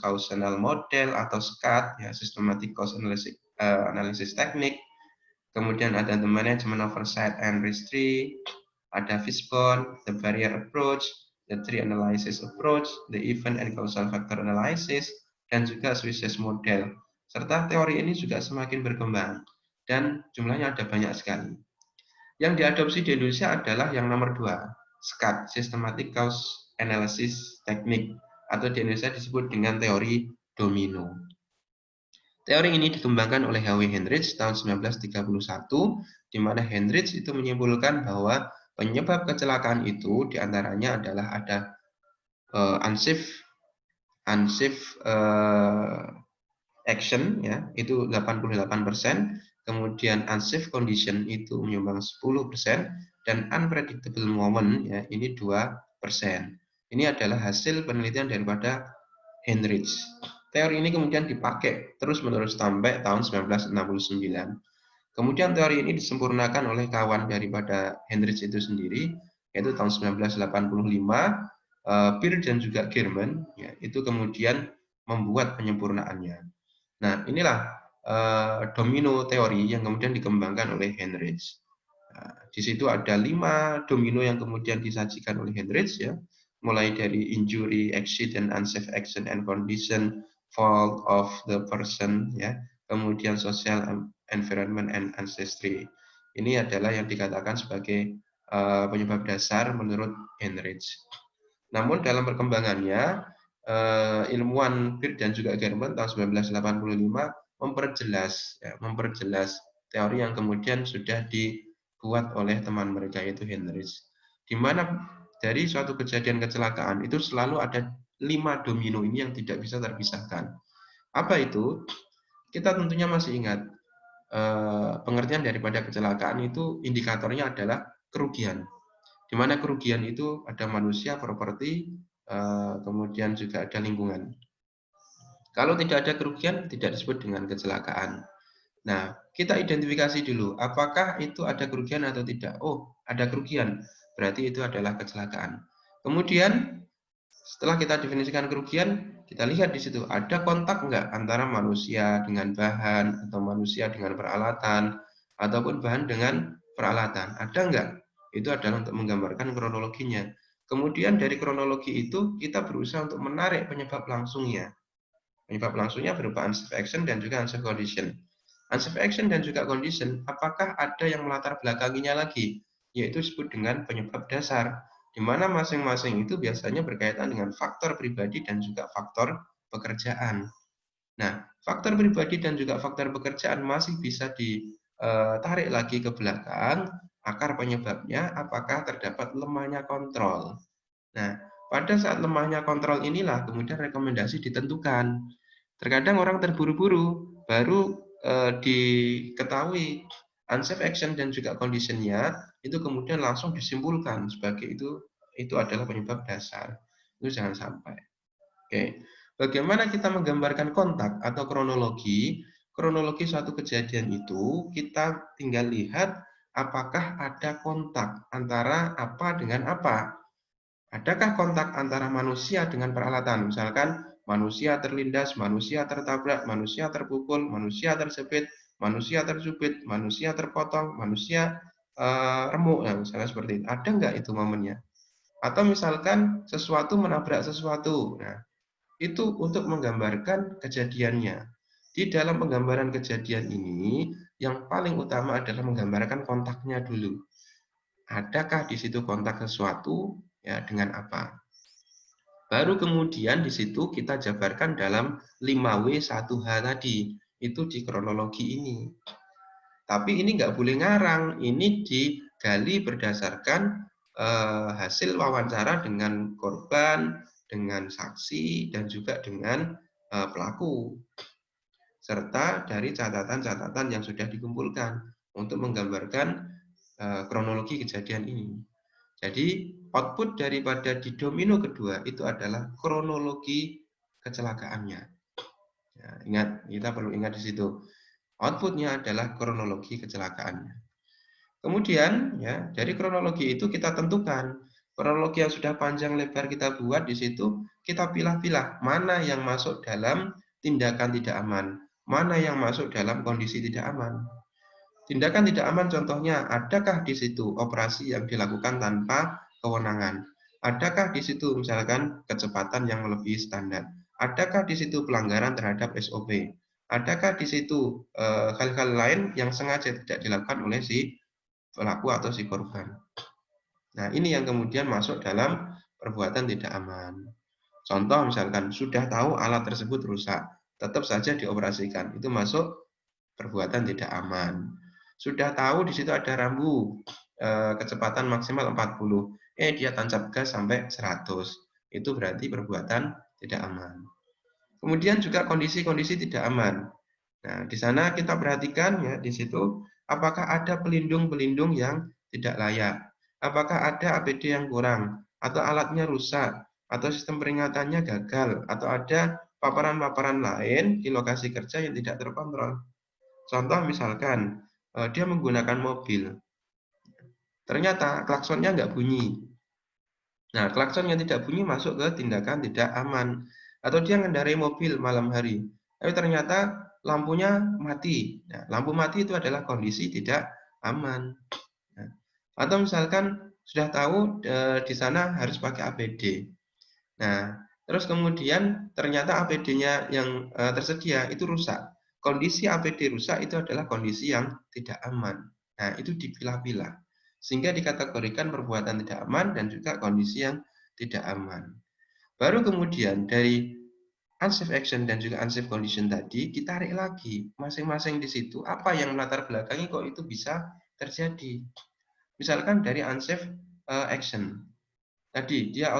causal model atau SCAT ya, systematic cause analysis technique. Kemudian ada the management oversight and risk tree, ada Fishbone, the barrier approach, the tree analysis approach, the event and causal factor analysis, dan juga Swiss model. Serta teori ini juga semakin berkembang dan jumlahnya ada banyak sekali. Yang diadopsi di Indonesia adalah yang nomor 2, SCAT, Systematic Cause Analysis Technique, atau di Indonesia disebut dengan teori domino. Teori ini dikembangkan oleh H.W. Hendricks tahun 1931, di mana Hendricks itu menyimpulkan bahwa penyebab kecelakaan itu diantaranya adalah ada unsafe action ya, itu 88%, kemudian unsafe condition itu menyumbang 10%, dan unpredictable moment ya, ini 2%. Ini adalah hasil penelitian daripada Hendricks. Teori ini kemudian dipakai terus-menerus sampai tahun 1969. Kemudian teori ini disempurnakan oleh kawan daripada Hendricks itu sendiri, yaitu tahun 1985, Peer dan juga German, ya, itu kemudian membuat penyempurnaannya. Nah, inilah domino teori yang kemudian dikembangkan oleh Hendricks. Nah, di situ ada 5 domino yang kemudian disajikan oleh Hendricks ya, mulai dari injury, accident, unsafe action and condition, fault of the person ya, kemudian social environment and ancestry. Ini adalah yang dikatakan sebagai penyebab dasar menurut Hendricks. Namun dalam perkembangannya ilmuwan Peer dan juga German tahun 1985 memperjelas teori yang kemudian sudah dibuat oleh teman mereka yaitu Hendricks, di mana dari suatu kejadian kecelakaan itu selalu ada 5 domino ini yang tidak bisa terpisahkan. Apa itu? Kita tentunya masih ingat pengertian daripada kecelakaan itu indikatornya adalah kerugian, di mana kerugian itu ada manusia, properti, kemudian juga ada lingkungan. Kalau tidak ada kerugian, tidak disebut dengan kecelakaan. Nah, kita identifikasi dulu, apakah itu ada kerugian atau tidak. Oh, ada kerugian, berarti itu adalah kecelakaan. Kemudian, setelah kita definisikan kerugian, kita lihat di situ, ada kontak enggak antara manusia dengan bahan, atau manusia dengan peralatan, ataupun bahan dengan peralatan. Ada enggak? Itu adalah untuk menggambarkan kronologinya. Kemudian dari kronologi itu, kita berusaha untuk menarik penyebab langsungnya. Penyebab langsungnya berupa unsafe action dan juga unsafe condition. Unsafe action dan juga condition, apakah ada yang melatar belakanginya lagi? Yaitu disebut dengan penyebab dasar, di mana masing-masing itu biasanya berkaitan dengan faktor pribadi dan juga faktor pekerjaan. Nah, faktor pribadi dan juga faktor pekerjaan masih bisa ditarik lagi ke belakang, akar penyebabnya apakah terdapat lemahnya kontrol. Nah, pada saat lemahnya kontrol inilah kemudian rekomendasi ditentukan. Terkadang orang terburu-buru, baru diketahui unsafe action dan juga condition-nya, itu kemudian langsung disimpulkan sebagai itu adalah penyebab dasar. Itu jangan sampai. Oke. Bagaimana kita menggambarkan kontak atau kronologi? Kronologi suatu kejadian itu kita tinggal lihat apakah ada kontak antara apa dengan apa. Adakah kontak antara manusia dengan peralatan? Misalkan manusia terlindas, manusia tertabrak, manusia terpukul, manusia terjepit, manusia tercubit, manusia terpotong, manusia remuk, nah, misalnya seperti itu. Ada nggak itu momennya? Atau misalkan sesuatu menabrak sesuatu. Nah, itu untuk menggambarkan kejadiannya. Di dalam penggambaran kejadian ini, yang paling utama adalah menggambarkan kontaknya dulu. Adakah di situ kontak sesuatu ya dengan apa? Baru kemudian di situ kita jabarkan dalam 5W1H tadi. Itu di kronologi ini. Tapi ini nggak boleh ngarang. Ini digali berdasarkan hasil wawancara dengan korban, dengan saksi, dan juga dengan pelaku. Serta dari catatan-catatan yang sudah dikumpulkan untuk menggambarkan kronologi kejadian ini. Jadi output daripada di domino kedua itu adalah kronologi kecelakaannya. Ya, ingat, kita perlu ingat di situ. Outputnya adalah kronologi kecelakaannya. Kemudian ya dari kronologi itu kita tentukan kronologi yang sudah panjang lebar kita buat di situ kita pilah-pilah mana yang masuk dalam tindakan tidak aman, mana yang masuk dalam kondisi tidak aman. Tindakan tidak aman contohnya, adakah di situ operasi yang dilakukan tanpa kewenangan? Adakah di situ misalkan kecepatan yang melebihi standar? Adakah di situ pelanggaran terhadap SOP? Adakah di situ hal-hal lain yang sengaja tidak dilakukan oleh si pelaku atau si korban? Nah, ini yang kemudian masuk dalam perbuatan tidak aman. Contoh misalkan sudah tahu alat tersebut rusak, tetap saja dioperasikan. Itu masuk perbuatan tidak aman. Sudah tahu di situ ada rambu kecepatan maksimal 40, dia tancap gas sampai 100. Itu berarti perbuatan tidak aman. Kemudian juga kondisi-kondisi tidak aman. Nah, di sana kita perhatikan ya di situ apakah ada pelindung-pelindung yang tidak layak. Apakah ada APD yang kurang atau alatnya rusak atau sistem peringatannya gagal atau ada paparan-paparan lain di lokasi kerja yang tidak terkontrol. Contoh misalkan dia menggunakan mobil, ternyata klaksonnya nggak bunyi. Nah, klakson yang tidak bunyi masuk ke tindakan tidak aman. Atau dia mengendarai mobil malam hari, tapi ternyata lampunya mati. Nah, lampu mati itu adalah kondisi tidak aman. Nah, atau misalkan sudah tahu di sana harus pakai APD. Nah, terus kemudian ternyata APD-nya yang tersedia itu rusak. Kondisi APD rusak itu adalah kondisi yang tidak aman. Nah, itu dipilah-pilah. Sehingga dikategorikan perbuatan tidak aman dan juga kondisi yang tidak aman. Baru kemudian dari unsafe action dan juga unsafe condition tadi, ditarik lagi masing-masing di situ apa yang melatar belakangi kok itu bisa terjadi. Misalkan dari unsafe action. Tadi dia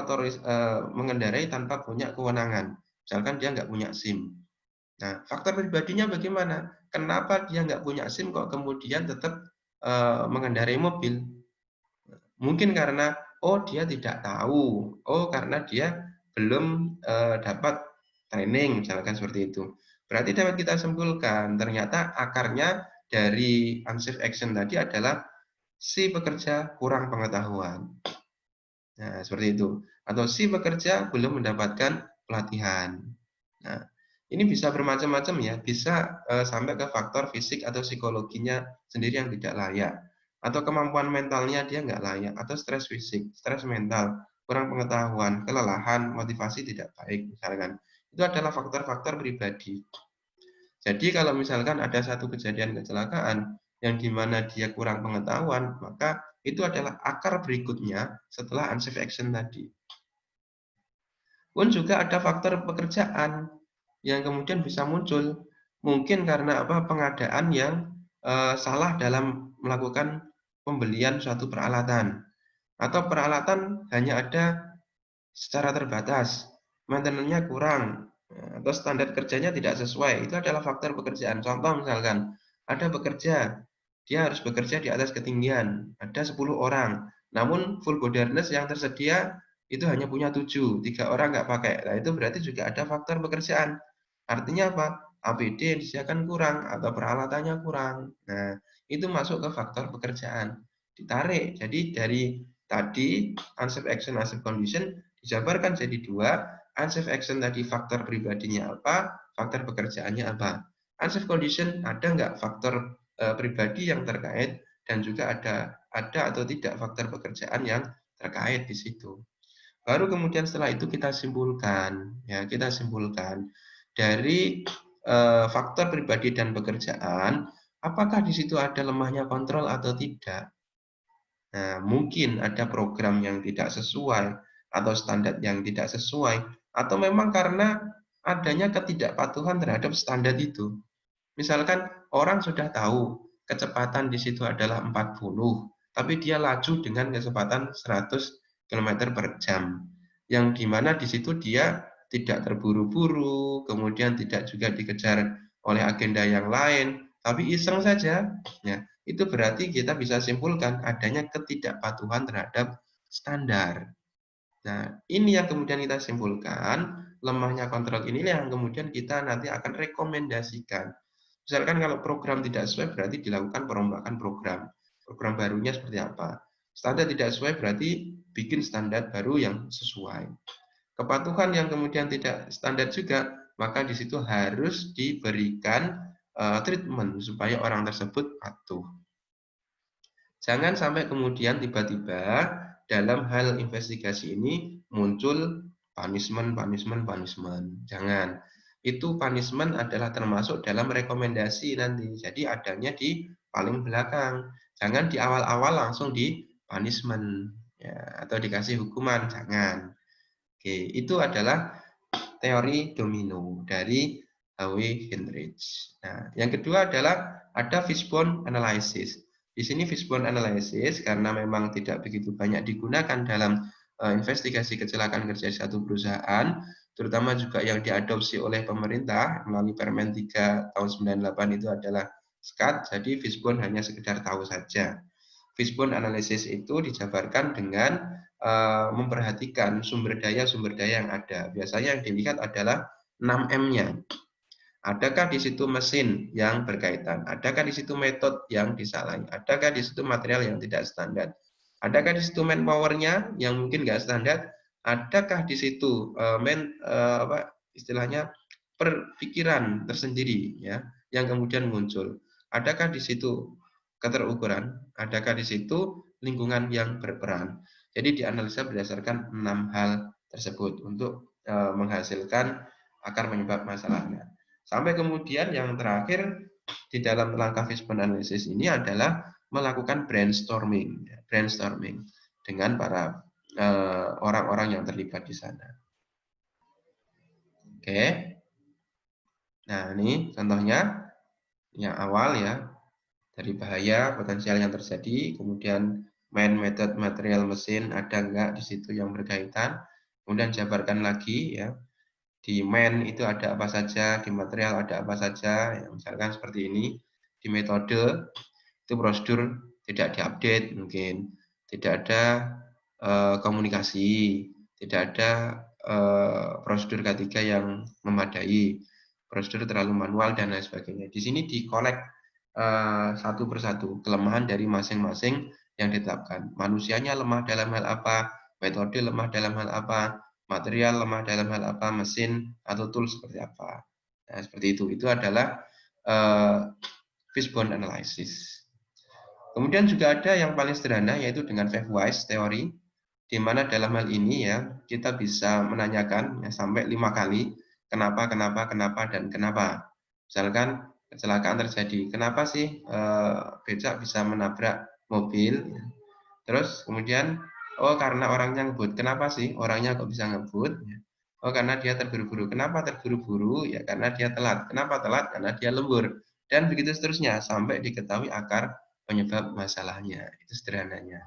mengendarai tanpa punya kewenangan. Misalkan dia nggak punya SIM. Nah, faktor pribadinya bagaimana? Kenapa dia nggak punya SIM kok kemudian tetap mengendarai mobil? Mungkin karena dia tidak tahu. Karena dia belum dapat training, misalkan seperti itu. Berarti dapat kita simpulkan, ternyata akarnya dari unsafe action tadi adalah si pekerja kurang pengetahuan. Nah, seperti itu. Atau si pekerja belum mendapatkan pelatihan. Nah, ini bisa bermacam-macam ya, bisa sampai ke faktor fisik atau psikologinya sendiri yang tidak layak. Atau kemampuan mentalnya dia nggak layak, atau stres fisik, stres mental, kurang pengetahuan, kelelahan, motivasi tidak baik misalkan. Itu adalah faktor-faktor pribadi. Jadi kalau misalkan ada satu kejadian kecelakaan yang dimana dia kurang pengetahuan, maka itu adalah akar berikutnya setelah unsafe action tadi. Pun juga ada faktor pekerjaan yang kemudian bisa muncul, mungkin karena pengadaan yang salah dalam melakukan pembelian suatu peralatan, atau peralatan hanya ada secara terbatas, maintenance-nya kurang, atau standar kerjanya tidak sesuai. Itu adalah faktor pekerjaan. Contoh misalkan, ada pekerja, dia harus bekerja di atas ketinggian, ada 10 orang, namun full body harness yang tersedia itu hanya punya 7, 3 orang nggak pakai. Nah, itu berarti juga ada faktor pekerjaan. Artinya apa? APD yang disediakan kurang atau peralatannya kurang. Nah, itu masuk ke faktor pekerjaan. Ditarik. Jadi dari tadi unsafe action, unsafe condition dijabarkan jadi dua. Unsafe action tadi faktor pribadinya apa, faktor pekerjaannya apa. Unsafe condition ada nggak faktor pribadi yang terkait dan juga ada atau tidak faktor pekerjaan yang terkait di situ. Baru kemudian setelah itu kita simpulkan, ya kita simpulkan dari faktor pribadi dan pekerjaan, apakah di situ ada lemahnya kontrol atau tidak. Nah, mungkin ada program yang tidak sesuai atau standar yang tidak sesuai, atau memang karena adanya ketidakpatuhan terhadap standar itu. Misalkan orang sudah tahu kecepatan di situ adalah 40, tapi dia laju dengan kecepatan 100 km per jam. Yang dimana di situ dia tidak terburu-buru, kemudian tidak juga dikejar oleh agenda yang lain, tapi iseng saja. Ya, itu berarti kita bisa simpulkan adanya ketidakpatuhan terhadap standar. Nah, ini yang kemudian kita simpulkan, lemahnya kontrol inilah yang kemudian kita nanti akan rekomendasikan. Misalkan kalau program tidak sesuai berarti dilakukan perombakan program. Program barunya seperti apa? Standar tidak sesuai berarti bikin standar baru yang sesuai. Kepatuhan yang kemudian tidak standar juga, maka di situ harus diberikan treatment supaya orang tersebut patuh. Jangan sampai kemudian tiba-tiba dalam hal investigasi ini muncul punishment. Jangan. Itu punishment adalah termasuk dalam rekomendasi nanti. Jadi adanya di paling belakang. Jangan di awal-awal langsung di punishment ya, atau dikasih hukuman. Jangan. Oke, itu adalah teori domino dari Howe Hendricks. Nah, yang kedua adalah ada fishbone analysis. Di sini fishbone analysis karena memang tidak begitu banyak digunakan dalam investigasi kecelakaan kerja di satu perusahaan, terutama juga yang diadopsi oleh pemerintah melalui Permen 3 tahun 98 itu adalah SCAT, jadi fishbone hanya sekedar tahu saja. Fishbone analysis itu dijabarkan dengan memperhatikan sumber daya yang ada. Biasanya yang dilihat adalah 6M-nya. Adakah di situ mesin yang berkaitan? Adakah di situ metode yang disalahi? Adakah di situ material yang tidak standar? Adakah di situ manpower-nya yang mungkin nggak standar? Adakah di situ istilahnya perpikiran tersendiri ya yang kemudian muncul? Adakah di situ keterukuran? Adakah di situ lingkungan yang berperan? Jadi dianalisa berdasarkan 6 hal tersebut untuk menghasilkan akar penyebab masalahnya. Sampai kemudian yang terakhir di dalam langkah fishbone analysis ini adalah melakukan brainstorming dengan para orang-orang yang terlibat di sana. Oke. Nah, ini contohnya yang awal ya, dari bahaya potensial yang terjadi, kemudian main method material mesin ada enggak di situ yang berkaitan, kemudian jabarkan lagi ya, di main itu ada apa saja, di material ada apa saja, ya, misalkan seperti ini. Di metode itu prosedur tidak diupdate mungkin, tidak ada komunikasi, tidak ada prosedur K3 yang memadai, prosedur terlalu manual dan lain sebagainya. Di sini di-collect satu persatu kelemahan dari masing-masing yang ditetapkan. Manusianya lemah dalam hal apa, metode lemah dalam hal apa, material lemah dalam hal apa, mesin atau tool seperti apa. Nah, seperti itu. Itu adalah fishbone analysis. Kemudian juga ada yang paling sederhana yaitu dengan five-whys teori, di mana dalam hal ini ya kita bisa menanyakan ya, sampai 5 kali kenapa, dan kenapa. Misalkan kecelakaan terjadi, kenapa sih becak bisa menabrak mobil? Terus kemudian, oh karena orangnya ngebut, kenapa sih orangnya kok bisa ngebut? Oh karena dia terburu-buru, kenapa terburu-buru? Ya karena dia telat, kenapa telat? Karena dia lembur. Dan begitu seterusnya, sampai diketahui akar penyebab masalahnya. Itu sederhananya.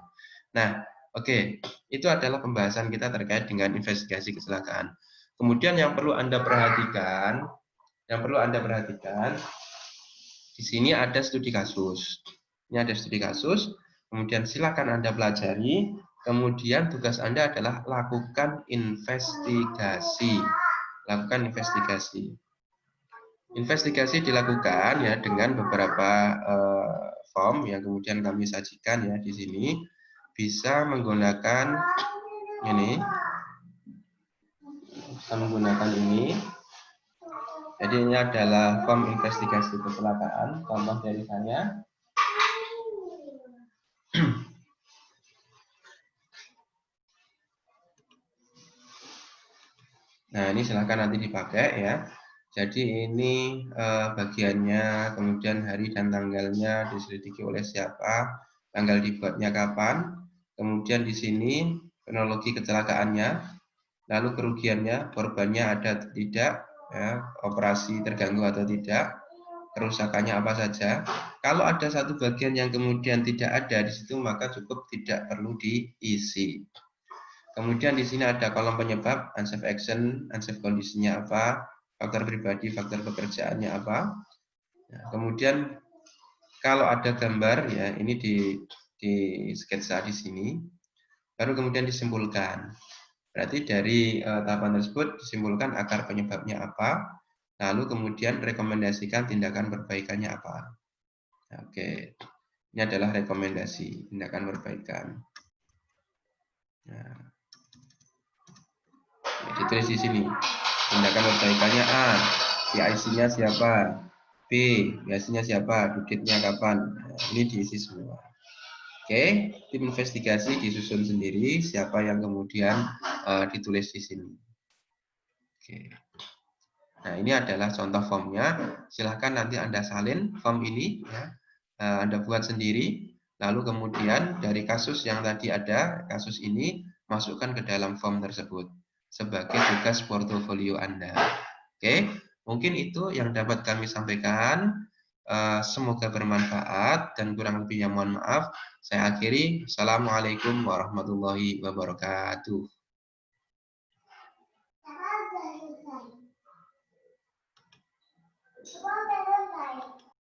Nah, oke, itu adalah pembahasan kita terkait dengan investigasi kecelakaan. Kemudian yang perlu Anda perhatikan, di sini ada studi kasus. Ini ada studi kasus, kemudian silakan Anda pelajari, kemudian tugas Anda adalah lakukan investigasi. Lakukan investigasi. Investigasi dilakukan ya dengan beberapa form yang kemudian kami sajikan ya di sini. Bisa menggunakan ini, jadi ini adalah form investigasi kecelakaan, contoh dari saya. Nah ini silahkan nanti dipakai ya. Jadi ini bagiannya, kemudian hari dan tanggalnya diselidiki oleh siapa, tanggal dibuatnya kapan, kemudian di sini kronologi kecelakaannya, lalu kerugiannya, korbannya ada atau tidak, ya, operasi terganggu atau tidak, kerusakannya apa saja. Kalau ada satu bagian yang kemudian tidak ada di situ, maka cukup tidak perlu diisi. Kemudian di sini ada kolom penyebab, unsafe action, unsafe kondisinya apa, faktor pribadi, faktor pekerjaannya apa. Nah, kemudian kalau ada gambar ya, ini di sketsa di sini, baru kemudian disimpulkan. Berarti dari tahapan tersebut disimpulkan akar penyebabnya apa, lalu kemudian rekomendasikan tindakan perbaikannya apa. Oke, ini adalah rekomendasi tindakan perbaikan. Nah, ditulis di sini. Tindakan perbaikannya A, PIC-nya siapa, B, biasanya siapa, duditnya kapan. Nah, ini diisi semua. Oke, tim investigasi disusun sendiri siapa yang kemudian ditulis di sini. Oke. Nah, ini adalah contoh formnya. Silahkan nanti Anda salin form ini, ya. Anda buat sendiri. Lalu kemudian dari kasus yang tadi ada, kasus ini masukkan ke dalam form tersebut sebagai tugas portofolio Anda. Oke, mungkin itu yang dapat kami sampaikan. Semoga bermanfaat dan kurang lebihnya mohon maaf. Saya akhiri. Assalamualaikum warahmatullahi wabarakatuh.